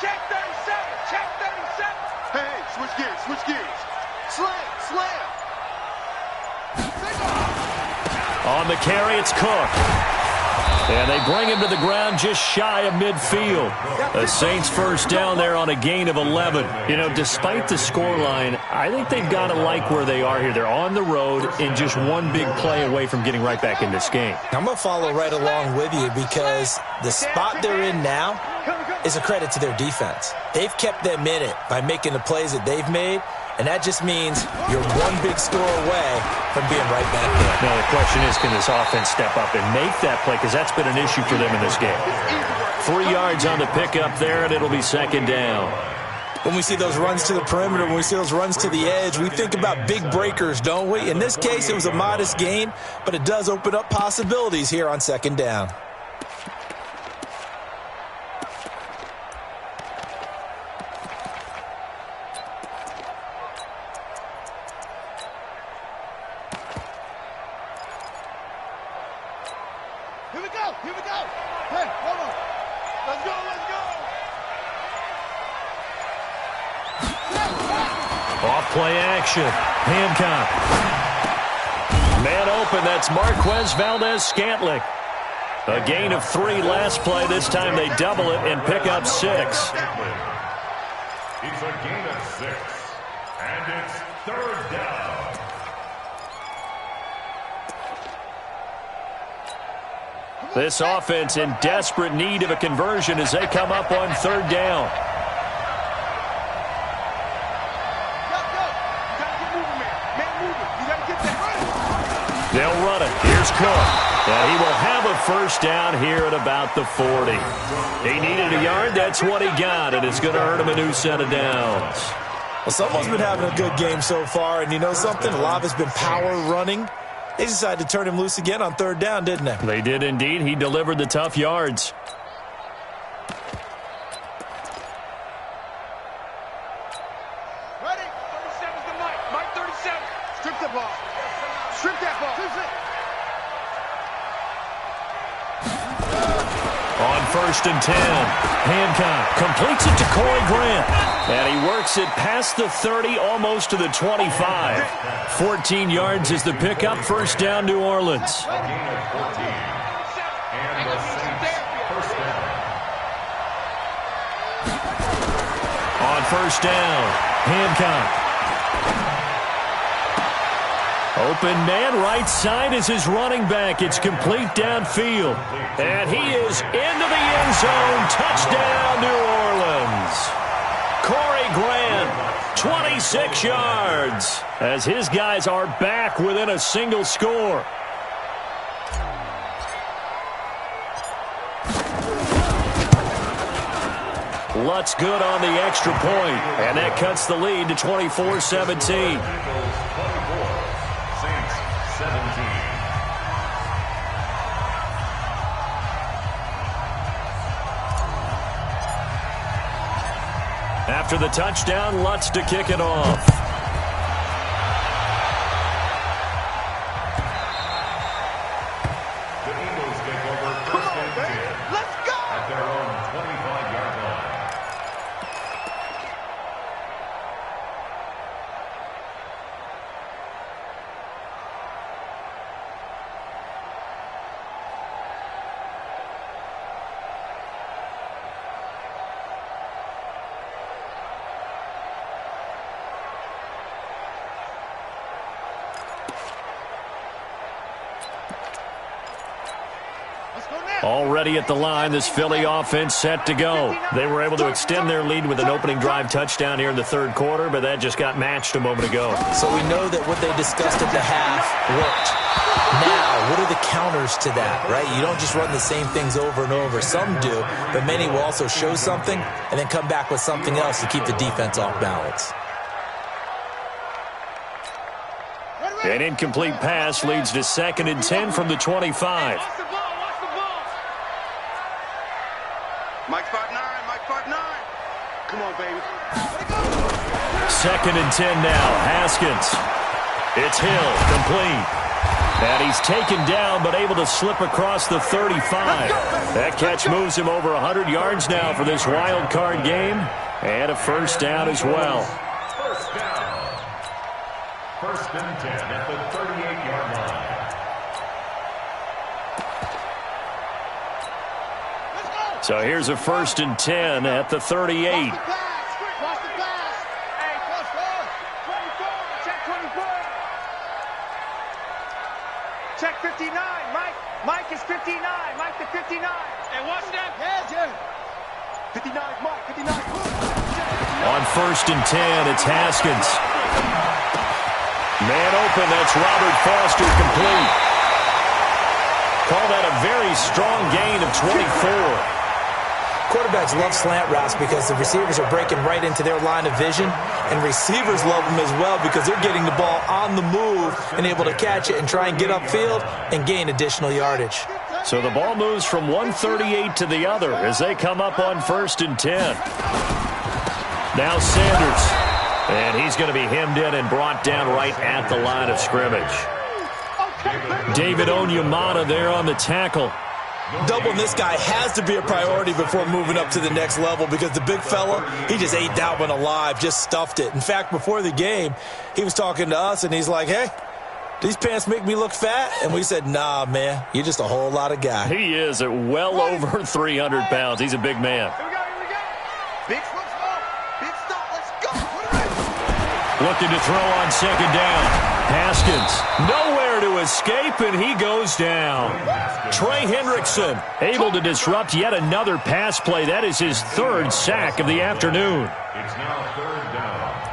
Check 37. Check 37. Hey, switch gears. Slam. On the carry, it's Cook. And they bring him to the ground just shy of midfield. The Saints first down there on a gain of 11. You know, despite the scoreline, I think they've got to like where they are here. They're on the road and just one big play away from getting right back in this game. I'm going to follow right along with you because the spot they're in now is a credit to their defense. They've kept them in it by making the plays that they've made. And that just means you're one big score away from being right back there. Now, the question is, can this offense step up and make that play? Because that's been an issue for them in this game. 3 yards on the pickup there, and it'll be second down. When we see those runs to the perimeter, when we see those runs to the edge, we think about big breakers, don't we? In this case, it was a modest gain, but it does open up possibilities here on second down. Here we go. Hey, hold on. Let's go. Off play action. Hancock. Man open, that's Marquez Valdez-Scantling. A gain of 3 last play. This time they double it and pick up 6. It's a gain of 6, and it's third down. This offense in desperate need of a conversion as they come up on third down. They'll run it. Here's Cook. And he will have a first down here at about the 40. He needed a yard. That's what he got, and it's going to earn him a new set of downs. Well, someone's been having a good game so far, and you know something? A lot of it's been power running. They decided to turn him loose again on third down, didn't they? They did indeed. He delivered the tough yards. Ready? 37's the Mike 37. Strip the ball. Strip that ball. On 1st and 10, Hancock completes it to Corey Grant. And he works it past the 30, almost to the 25. 14 yards is the pickup. First down, New Orleans. A gain of 14, and the Saints first down. On first down, Hancock. Open man, right side is his running back. It's complete downfield. And he is into the end zone. Touchdown, New Orleans. Corey Grant, 26 yards, as his guys are back within a single score. Lutz good on the extra point, and that cuts the lead to 24-17. After the touchdown, Lutz to kick it off. The Eagles take over first and 10. Let's go! At their own 25-yard line. Already at the line, this Philly offense set to go. They were able to extend their lead with an opening drive touchdown here in the third quarter, but that just got matched a moment ago. So we know that what they discussed at the half worked. Now, what are the counters to that, right? You don't just run the same things over and over. Some do, but many will also show something and then come back with something else to keep the defense off balance. An incomplete pass leads to 2nd and 10 from the 25. Mike 5'9", Mike 5'9". Come on, baby. 2nd and 10 now. Haskins. It's Hill, complete. And he's taken down, but able to slip across the 35. That catch moves him over 100 yards now for this wild card game. And a first down as well. First down. First and 10 at the 38-yard line. So here's a 1st and 10 at the 38. Watch the pass. Hey, plus 4. 24. Check 24. Check 59. Mike is 59. Mike to 59. Hey, watch that. Yeah. 59, Mike. 59. On 1st and 10, it's Haskins. Man open, that's Robert Foster, complete. Call that a very strong gain of 24. Quarterbacks love slant routes because the receivers are breaking right into their line of vision, and receivers love them as well because they're getting the ball on the move and able to catch it and try and get upfield and gain additional yardage. So the ball moves from 138 to the other as they come up on 1st and 10. Now Sanders, and he's going to be hemmed in and brought down right at the line of scrimmage. David Onyemata there on the tackle. Doubling this guy has to be a priority before moving up to the next level because the big fella, he just ate that one alive, just stuffed it. In fact, before the game, he was talking to us, and he's like, hey, these pants make me look fat? And we said, nah, man, you're just a whole lot of guy. He is at well over 300 pounds. He's a big man. Here we go. Big stop. Let's go. Looking to throw on 2nd down. Haskins, nowhere to escape, and he goes down. Trey Hendrickson able to disrupt yet another pass play. That is his 3rd sack of the afternoon. It's now 3rd down.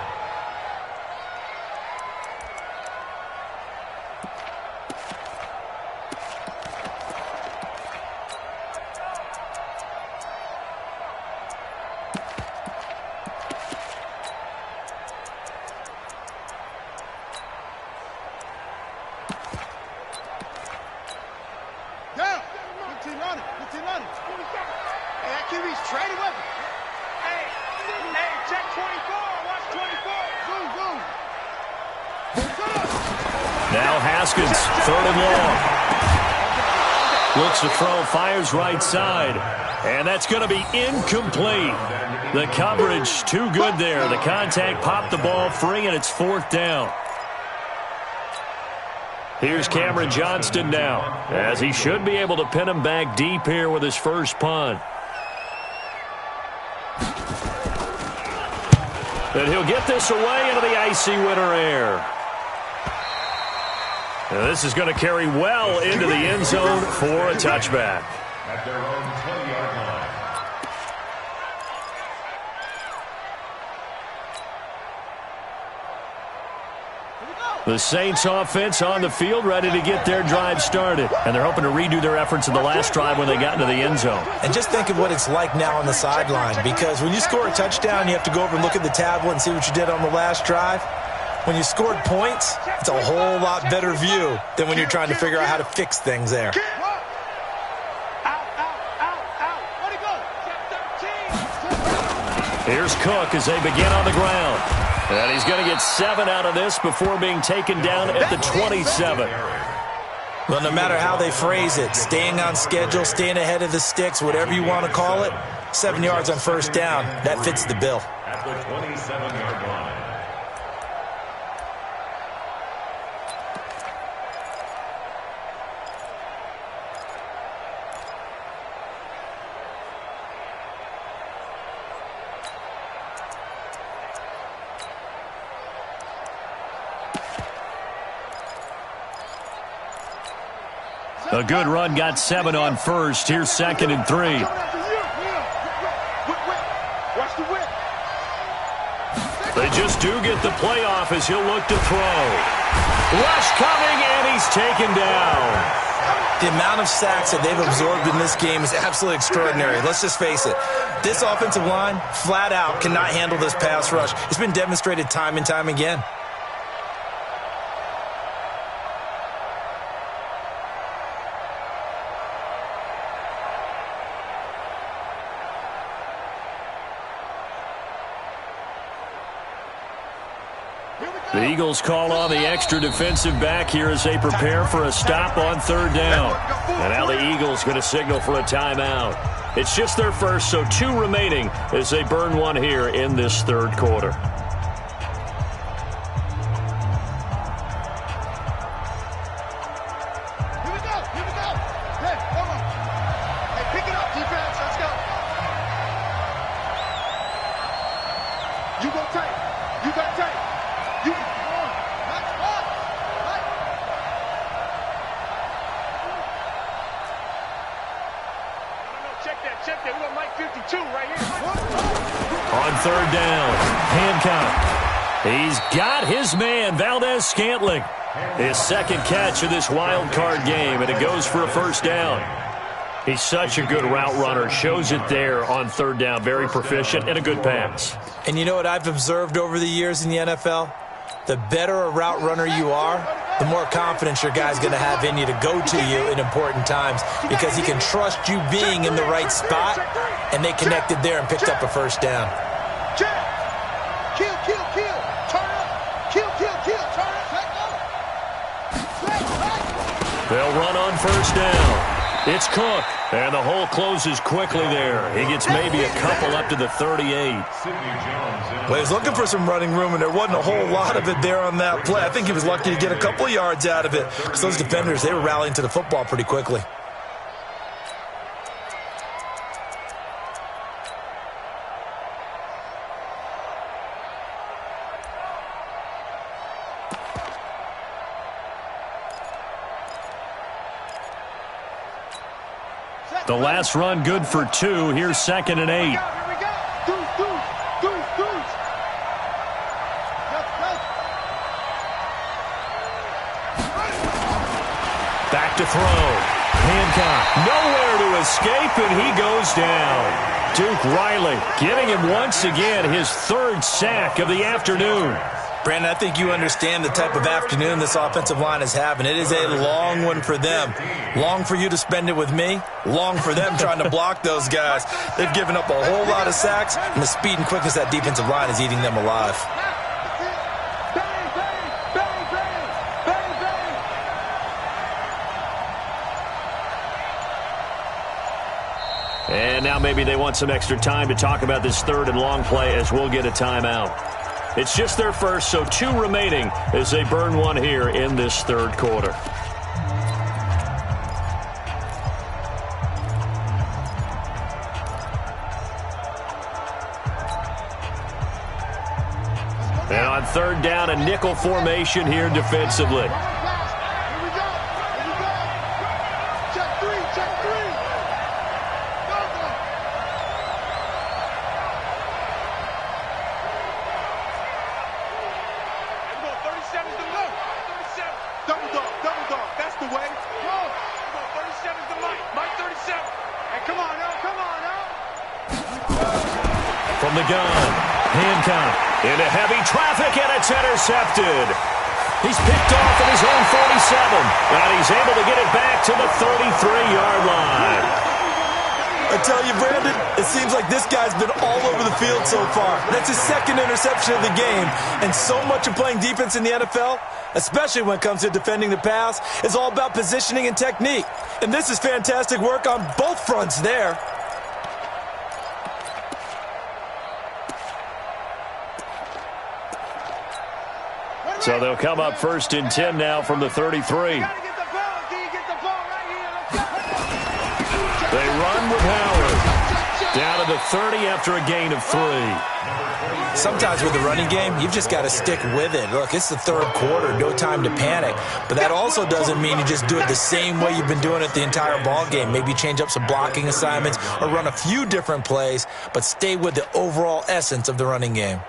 Now Haskins, 3rd and long. Looks to throw, fires right side. And that's going to be incomplete. The coverage too good there. The contact popped the ball free, and it's 4th down. Here's Cameron Johnston now, as he should be able to pin him back deep here with his first punt. And he'll get this away into the icy winter air. And this is going to carry well into the end zone for a touchback. At their own 20-yard line. The Saints offense on the field, ready to get their drive started. And they're hoping to redo their efforts in the last drive when they got into the end zone. And just think of what it's like now on the sideline, because when you score a touchdown, you have to go over and look at the tablet and see what you did on the last drive. When you scored points, it's a whole lot better view than when you're trying to figure out how to fix things there. Here's Cook as they begin on the ground. And he's going to get 7 out of this before being taken down at the 27. Well, no matter how they phrase it, staying on schedule, staying ahead of the sticks, whatever you want to call it, 7 yards on first down, that fits the bill. At the 27-yard line. A good run got 7 on first. Here's 2nd and 3. They just do get the playoff as he'll look to throw. Rush coming, and he's taken down. The amount of sacks that they've absorbed in this game is absolutely extraordinary. Let's just face it. This offensive line, flat out, cannot handle this pass rush. It's been demonstrated time and time again. The Eagles call on the extra defensive back here as they prepare for a stop on 3rd down. And now the Eagles going to signal for a timeout. It's just their first, so 2 remaining as they burn one here in this 3rd quarter. On 3rd down, Hancock. He's got his man, Valdez-Scantling. His 2nd catch of this wild card game, and it goes for a first down. He's such a good route runner. Shows it there on 3rd down. Very proficient and a good pass. And you know what I've observed over the years in the NFL? The better a route runner you are, the more confidence your guy's going to have in you to go to you in important times because he can trust you being in the right spot, and they connected there and picked up a first down. Kill, kill, kill. Turn up. Kill, kill, kill. Turn up. Let go. They'll run on first down. It's Cook, and the hole closes quickly there. He gets maybe a couple up to the 38. Well, he was looking for some running room, and there wasn't a whole lot of it there on that play. I think he was lucky to get a couple of yards out of it because those defenders, they were rallying to the football pretty quickly. The last run good for 2. Here's 2nd and 8. Back to throw. Hancock nowhere to escape, and he goes down. Duke Riley giving him once again his 3rd sack of the afternoon. Brandon, I think you understand the type of afternoon this offensive line is having. It is a long one for them. Long for you to spend it with me. Long for them trying to block those guys. They've given up a whole lot of sacks, and the speed and quickness of that defensive line is eating them alive. And now maybe they want some extra time to talk about this 3rd and long play as we'll get a timeout. It's just their first, so 2 remaining as they burn one here in this 3rd quarter. And on 3rd down, a nickel formation here defensively. From the gun, Hancock into heavy traffic, and it's intercepted. He's picked off at his own 47, and he's able to get it back to the 33-yard line. I tell you, Brandon, it seems like this guy's been all over the field so far. That's his second interception of the game. And so much of playing defense in the NFL, especially when it comes to defending the pass, is all about positioning and technique. And this is fantastic work on both fronts there. So they'll come up 1st and 10 now from the 33. They run with Howard. Down to the 30 after a gain of 3. Sometimes with the running game, you've just got to stick with it. Look, it's the third quarter, no time to panic. But that also doesn't mean you just do it the same way you've been doing it the entire ball game. Maybe change up some blocking assignments or run a few different plays, but stay with the overall essence of the running game.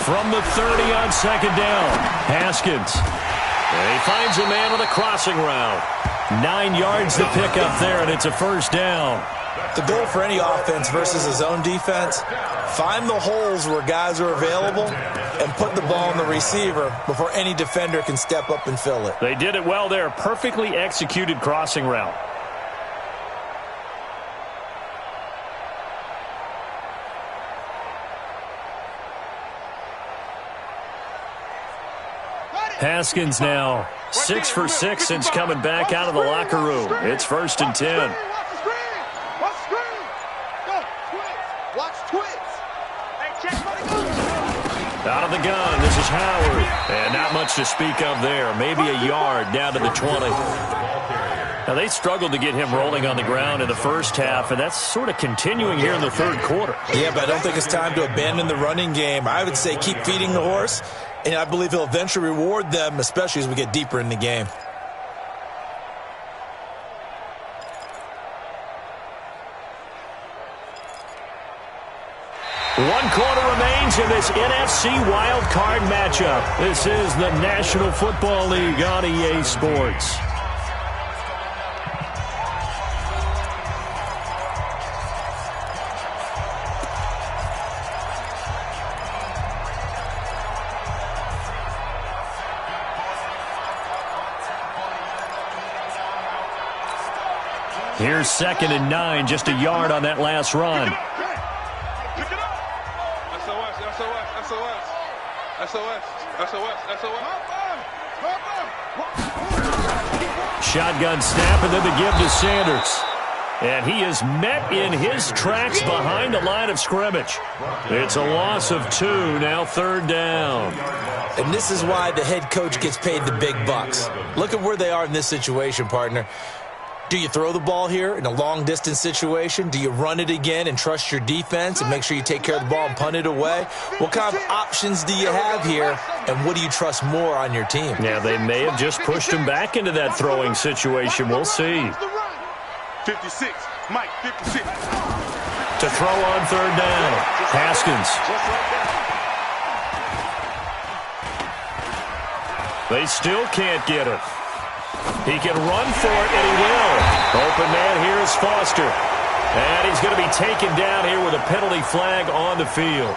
From the 30 on 2nd down, Haskins. And he finds a man on the crossing route. 9 yards to pick up there, and it's a 1st down. The goal for any offense versus a zone defense, find the holes where guys are available and put the ball on the receiver before any defender can step up and fill it. They did it well there. Perfectly executed crossing route. Haskins now 6 for 6 since coming back out of the locker room. It's 1st and 10. Out of the gun, this is Howard. And not much to speak of there. Maybe a yard down to the 20. Now, they struggled to get him rolling on the ground in the first half, and that's sort of continuing here in the third quarter. Yeah, but I don't think it's time to abandon the running game. I would say keep feeding the horse, and I believe he'll eventually reward them, especially as we get deeper in the game. One quarter remains in this NFC wildcard matchup. This is the National Football League on EA Sports. Here's 2nd and 9, just a yard on that last run. Shotgun snap, and then the give to Sanders. And he is met in his tracks behind the line of scrimmage. It's a loss of 2, now 3rd down. And this is why the head coach gets paid the big bucks. Look at where they are in this situation, partner. Do you throw the ball here in a long-distance situation? Do you run it again and trust your defense and make sure you take care of the ball and punt it away? What kind of options do you have here, and what do you trust more on your team? Yeah, they may have just pushed him back into that throwing situation. We'll see. 56, Mike, 56. To throw on 3rd down, Haskins. They still can't get it. He can run for it, and he will. Open man here is Foster. And he's going to be taken down here with a penalty flag on the field.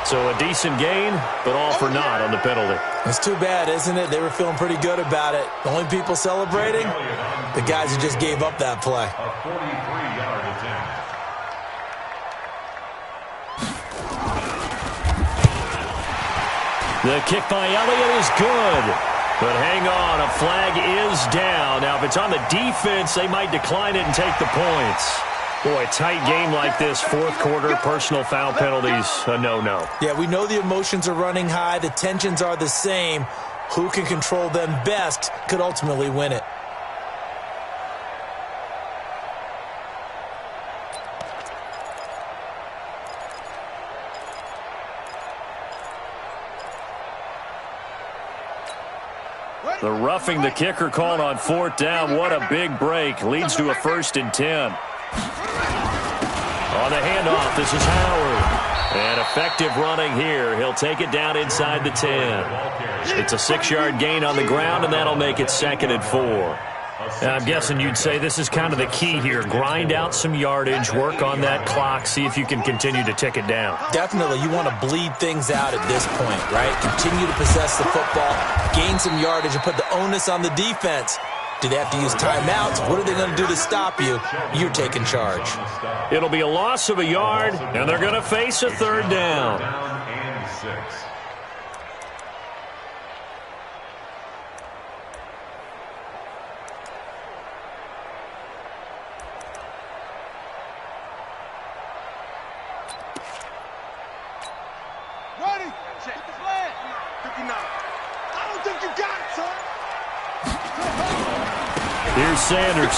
So a decent gain, but all for naught on the penalty. It's too bad, isn't it? They were feeling pretty good about it. The only people celebrating, the guys who just gave up that play. A 43-yard attempt. The kick by Elliott is good. But hang on, a flag is down. Now, if it's on the defense, they might decline it and take the points. Boy, tight game like this, fourth quarter, personal foul penalties, a no-no. Yeah, we know the emotions are running high. The tensions are the same. Who can control them best could ultimately win it. The roughing the kicker called on 4th down. What a big break. Leads to a 1st and 10. On the handoff, this is Howard. And effective running here. He'll take it down inside the 10. It's a 6-yard gain on the ground, and that'll make it 2nd and 4. I'm guessing you'd say this is kind of the key here. Grind out some yardage, work on that clock, see if you can continue to tick it down. Definitely, you want to bleed things out at this point, right? Continue to possess the football, gain some yardage, and put the onus on the defense. Do they have to use timeouts? What are they going to do to stop you? You're taking charge. It'll be a loss of a yard, and they're going to face a 3rd down. Down and 6. Ready? Check the flag. 59. I don't think you got it, son. Here's Sanders.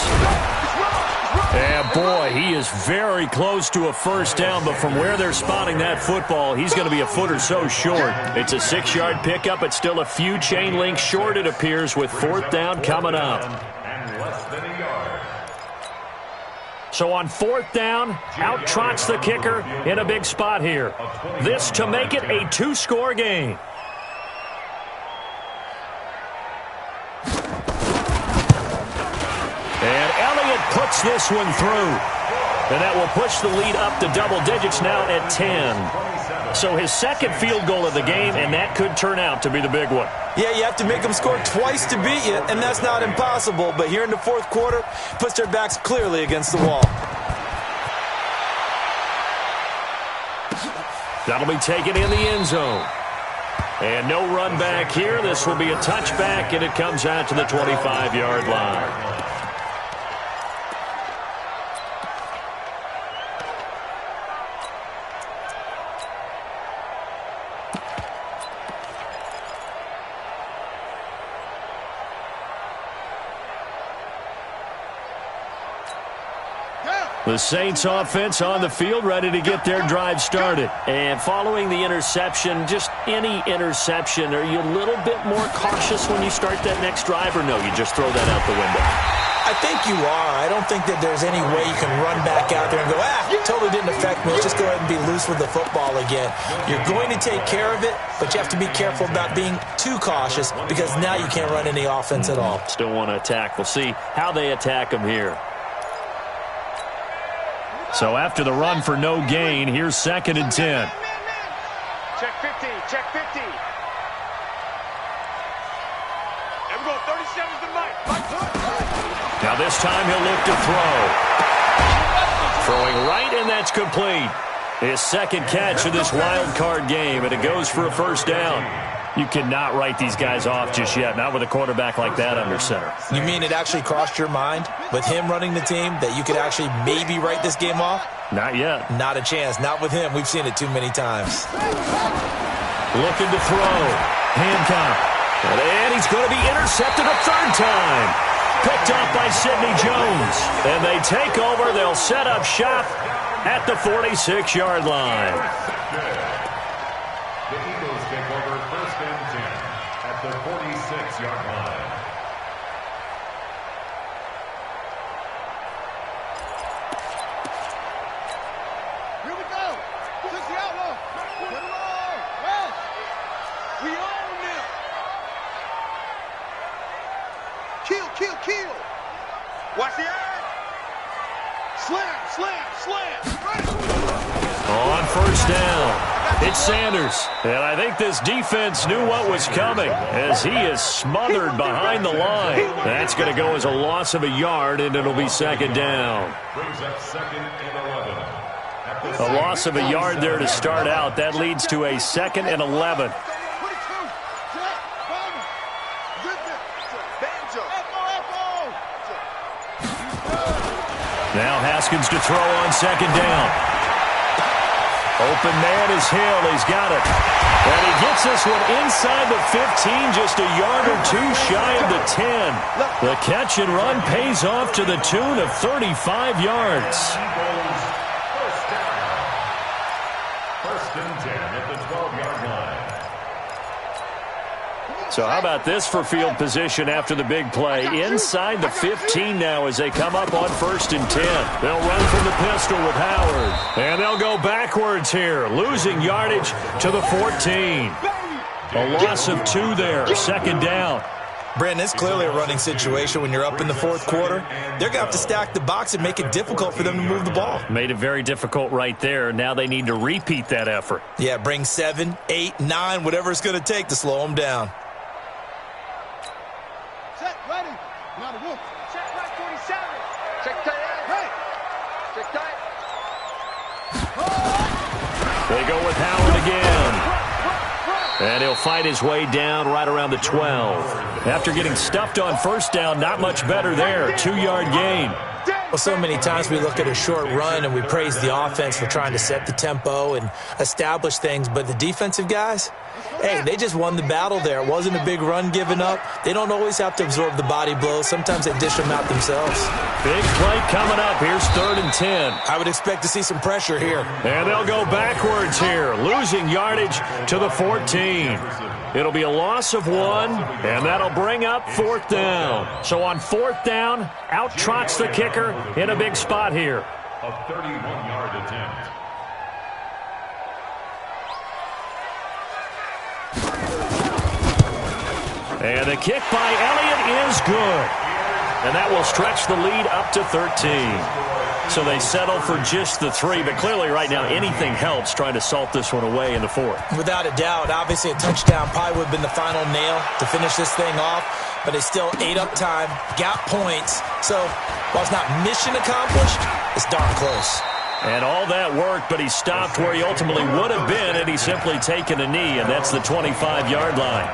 And boy, he is very close to a 1st down, but from where they're spotting that football, he's going to be a foot or so short. It's a 6-yard pickup. It's still a few chain links short, it appears, with 4th down coming up. And less than a yard. So on 4th down, out trots the kicker in a big spot here. This to make it a 2-score game. And Elliott puts this one through. And that will push the lead up to double digits now at 10. So his 2nd field goal of the game, and that could turn out to be the big one. Yeah, you have to make them score twice to beat you, and that's not impossible. But here in the 4th quarter, puts their backs clearly against the wall. That'll be taken in the end zone. And no run back here. This will be a touchback, and it comes out to the 25-yard line. The Saints offense on the field, ready to get their drive started. And following the interception, just any interception, are you a little bit more cautious when you start that next drive, or no, you just throw that out the window? I think you are. I don't think that there's any way you can run back out there and go, totally didn't affect me. Let's just go ahead and be loose with the football again. You're going to take care of it, but you have to be careful about being too cautious because now you can't run any offense at all. Still want to attack. We'll see how they attack them here. So after the run for no gain, here's 2nd and 10. Check 50, check 50. And we're going 37's the mic. Now this time he'll look to throw. Throwing right, and that's complete. His 2nd catch of this wild card game, and it goes for a 1st down. You cannot write these guys off just yet, not with a quarterback like that under center. You mean it actually crossed your mind with him running the team that you could actually maybe write this game off? Not yet. Not a chance. Not with him. We've seen it too many times. Looking to throw. Hancock. And he's going to be intercepted a 3rd time. Picked off by Sidney Jones. And they take over. They'll set up shop at the 46-yard line. The Eagles take over 1st and 10 at the 46-yard line. Here we go. Took the outlaw. Put it on. West. We own them. Kill, kill, kill. Watch the eye. Slam, slam, slam. On 1st down. It's Sanders, and I think this defense knew what was coming as he is smothered behind the line. That's going to go as a loss of a yard, and it'll be 2nd down. Brings up 2nd and 11. A loss of a yard there to start out. That leads to a 2nd and 11. Now Haskins to throw on 2nd down. Open man is Hill. He's got it. And he gets this one inside the 15, just a yard or 2 shy of the 10. The catch and run pays off to the tune of 35 yards. 1st and 10 at the 12-yard line. So how about this for field position after the big play? Inside the 15 now as they come up on 1st and 10. They'll run from the pistol with Howard. And they'll go backwards here, losing yardage to the 14. A loss of 2 there, 2nd down. Brandon, it's clearly a running situation when you're up in the 4th quarter. They're going to have to stack the box and make it difficult for them to move the ball. Made it very difficult right there. Now they need to repeat that effort. Yeah, bring 7, 8, 9, whatever it's going to take to slow them down. Set, ready. Now the wolf. Check right 47. Check tight. Right. Check tight. They go with Howard again. And he'll fight his way down right around the 12. After getting stuffed on 1st down, not much better there. 2-yard gain. Well, so many times we look at a short run and we praise the offense for trying to set the tempo and establish things. But the defensive guys, hey, they just won the battle there. It wasn't a big run given up. They don't always have to absorb the body blows. Sometimes they dish them out themselves. Big play coming up. Here's 3rd and 10. I would expect to see some pressure here. And they'll go backwards here, losing yardage to the 14. It'll be a loss of 1, and that'll bring up 4th down. So on 4th down, out trots the kicker in a big spot here. A 31-yard attempt. And the kick by Elliott is good. And that will stretch the lead up to 13. So they settle for just the 3, but clearly right now anything helps trying to salt this one away in the 4th. Without a doubt, obviously a touchdown probably would have been the final nail to finish this thing off, but they still ate up time, got points. So while it's not mission accomplished, it's darn close. And all that work, but he stopped where he ultimately would have been had he simply taken a knee, and that's the 25-yard line.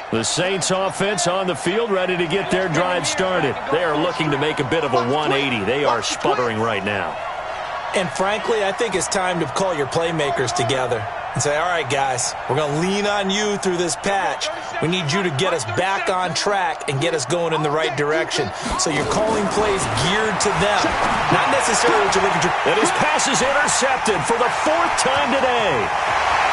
The Saints offense on the field, ready to get their drive started. They are looking to make a bit of a 180. They are sputtering right now. And frankly, I think it's time to call your playmakers together and say, all right, guys, we're going to lean on you through this patch. We need you to get us back on track and get us going in the right direction. So you're calling plays geared to them, not necessarily what you're looking to. And his pass is intercepted for the 4th time today.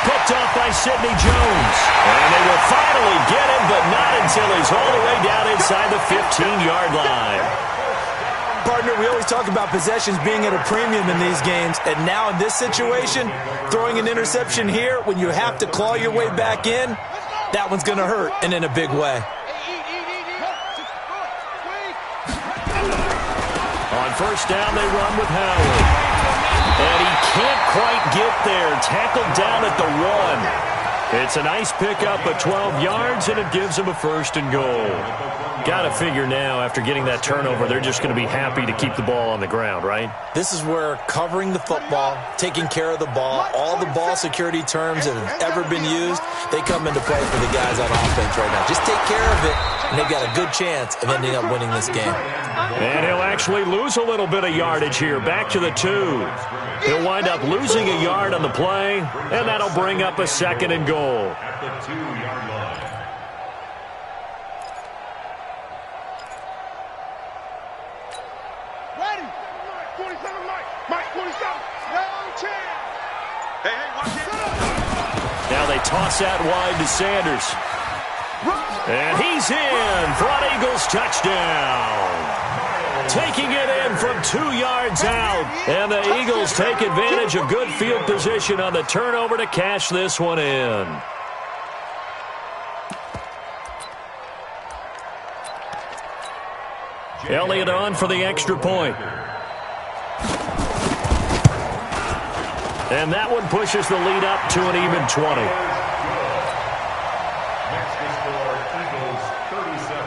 Picked off by Sidney Jones. And they will finally get him, but not until he's all the way down inside the 15-yard line. Partner, we always talk about possessions being at a premium in these games, and now in this situation, throwing an interception here when you have to claw your way back in, that one's going to hurt, and in a big way. On 1st down, they run with Howard. And he can't quite get there. Tackled down at the 1. It's a nice pickup of 12 yards, and it gives him a 1st and goal. Got to figure now, after getting that turnover, they're just going to be happy to keep the ball on the ground, right? This is where covering the football, taking care of the ball, all the ball security terms that have ever been used, they come into play for the guys on offense right now. Just take care of it, and they've got a good chance of ending up winning this game. And he'll actually lose a little bit of yardage here, back to the 2. He'll wind up losing a yard on the play, and that'll bring up a 2nd and goal. At the 2-yard line. Ready. 47, Mike 47. No chance. Hey, watch it. Now they toss that wide to Sanders. And he's in for an Eagles touchdown. Taking it in from 2 yards out. And the Eagles take advantage of good field position on the turnover to cash this one in. Elliott on for the extra point. And that one pushes the lead up to an even 20. Next to score, Eagles 37.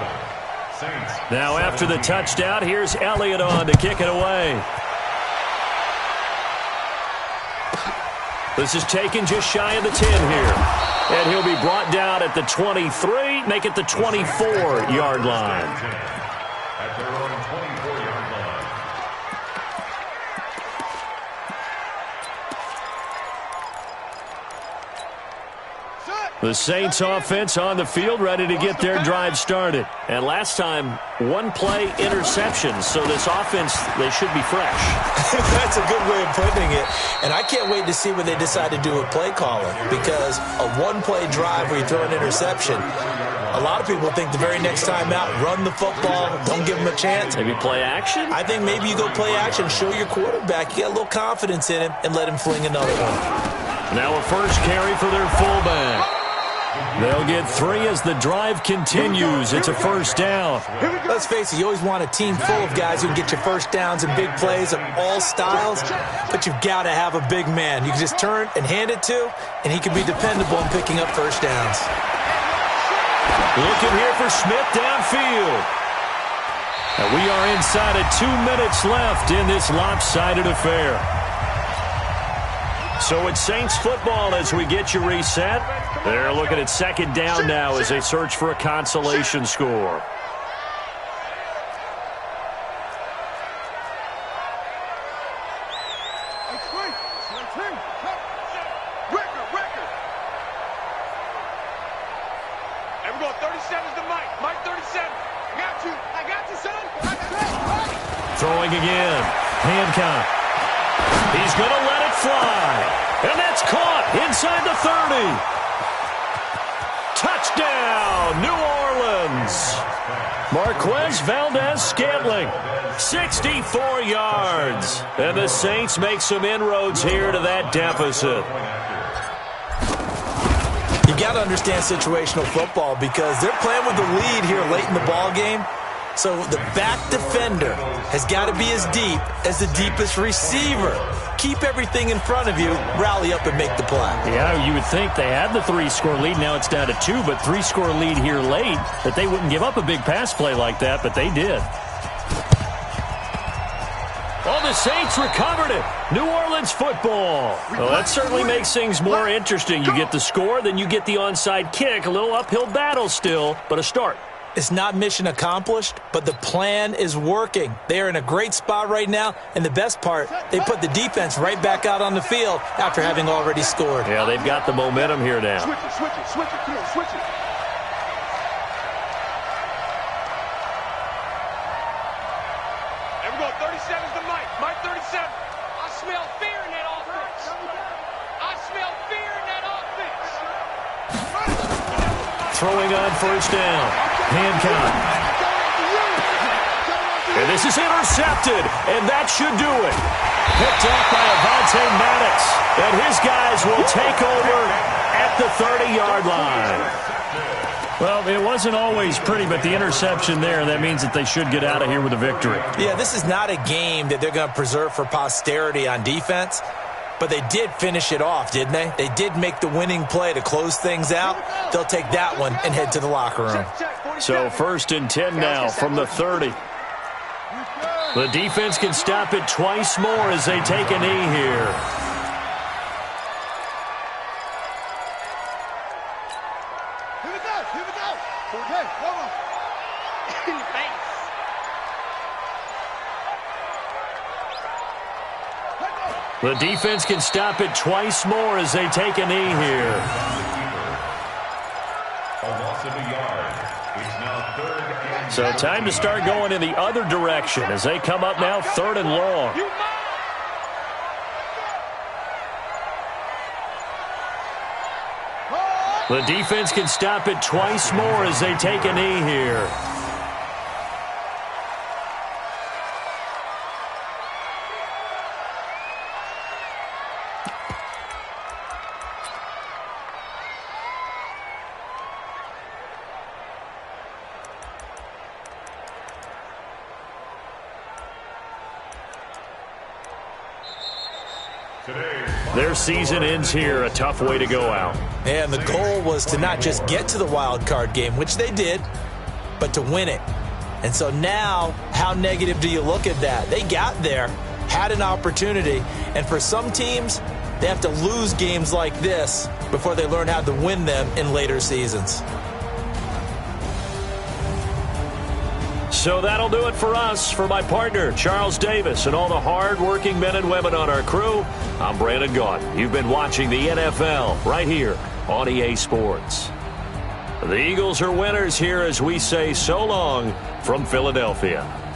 Saints. Now after the touchdown, here's Elliott on to kick it away. This is taken just shy of the 10 here. And he'll be brought down at the 23, make it the 24-yard line. At their own 24-yard line. Set. The Saints offense on the field, ready to get their drive started. And last time, one-play interception. So this offense, they should be fresh. That's a good way of putting it. And I can't wait to see what they decide to do with play calling, because a one-play drive where you throw an interception, a lot of people think the very next time out, run the football, don't give them a chance. Maybe play action? I think maybe you go play action, show your quarterback, you get a little confidence in him, and let him fling another one. Now a first carry for their fullback. They'll get 3 as the drive continues. It's a first down. Let's face it, you always want a team full of guys who can get you first downs and big plays of all styles, but you've got to have a big man you can just turn and hand it to, and he can be dependable in picking up first downs. Looking here for Smith downfield. And we are inside of 2 minutes left in this lopsided affair. So it's Saints football as we get you reset. They're looking at second down now as they search for a consolation score. Everyone, 37's the Mike. Mike 37. I got you, son. Throwing again. Hancock. He's going to let it fly. And that's caught inside the 30. Touchdown, New Orleans. Marquez Valdez-Scantling, 64 yards. And the Saints make some inroads here to that deficit. You got to understand situational football because they're playing with the lead here late in the ball game. So the back defender has got to be as deep as the deepest receiver. Keep everything in front of you, rally up and make the play. Yeah, you would think they had the 3-score lead. Now it's down to 2, but 3-score lead here late, that they wouldn't give up a big pass play like that, but they did. Oh, the Saints recovered it. New Orleans football. Well, that certainly makes things more interesting. You get the score, then you get the onside kick. A little uphill battle still, but a start. It's not mission accomplished, but the plan is working. They are in a great spot right now, and the best part, they put the defense right back out on the field after having already scored. Yeah, they've got the momentum here now. Switch it, come on, switch it. Everyone, 37's the Mike. Mike 37. I smell fear in that offense. I smell fear in that offense. Throwing on first down. Hancock. And this is intercepted, and that should do it. Picked up by Avonte Maddox, and his guys will take over at the 30-yard line. Well, it wasn't always pretty, but the interception there, that means that they should get out of here with a victory. Yeah, this is not a game that they're going to preserve for posterity on defense. But they did finish it off, didn't they? They did make the winning play to close things out. They'll take that one and head to the locker room. So 1st and 10 now from the 30. The defense can stop it twice more as they take a knee here. Here we go. Okay, come on. The defense can stop it twice more as they take a knee here. A loss of a yard. It's now 3rd and So time to start going in the other direction as they come up now 3rd and long. The defense can stop it twice more as they take a knee here. Their season ends here, a tough way to go out. And the goal was to not just get to the wild card game, which they did, but to win it. And so now, how negative do you look at that? They got there, had an opportunity, and for some teams, they have to lose games like this before they learn how to win them in later seasons. So that'll do it for us. For my partner, Charles Davis, and all the hard-working men and women on our crew, I'm Brandon Gaudin. You've been watching the NFL right here on EA Sports. The Eagles are winners here as we say so long from Philadelphia.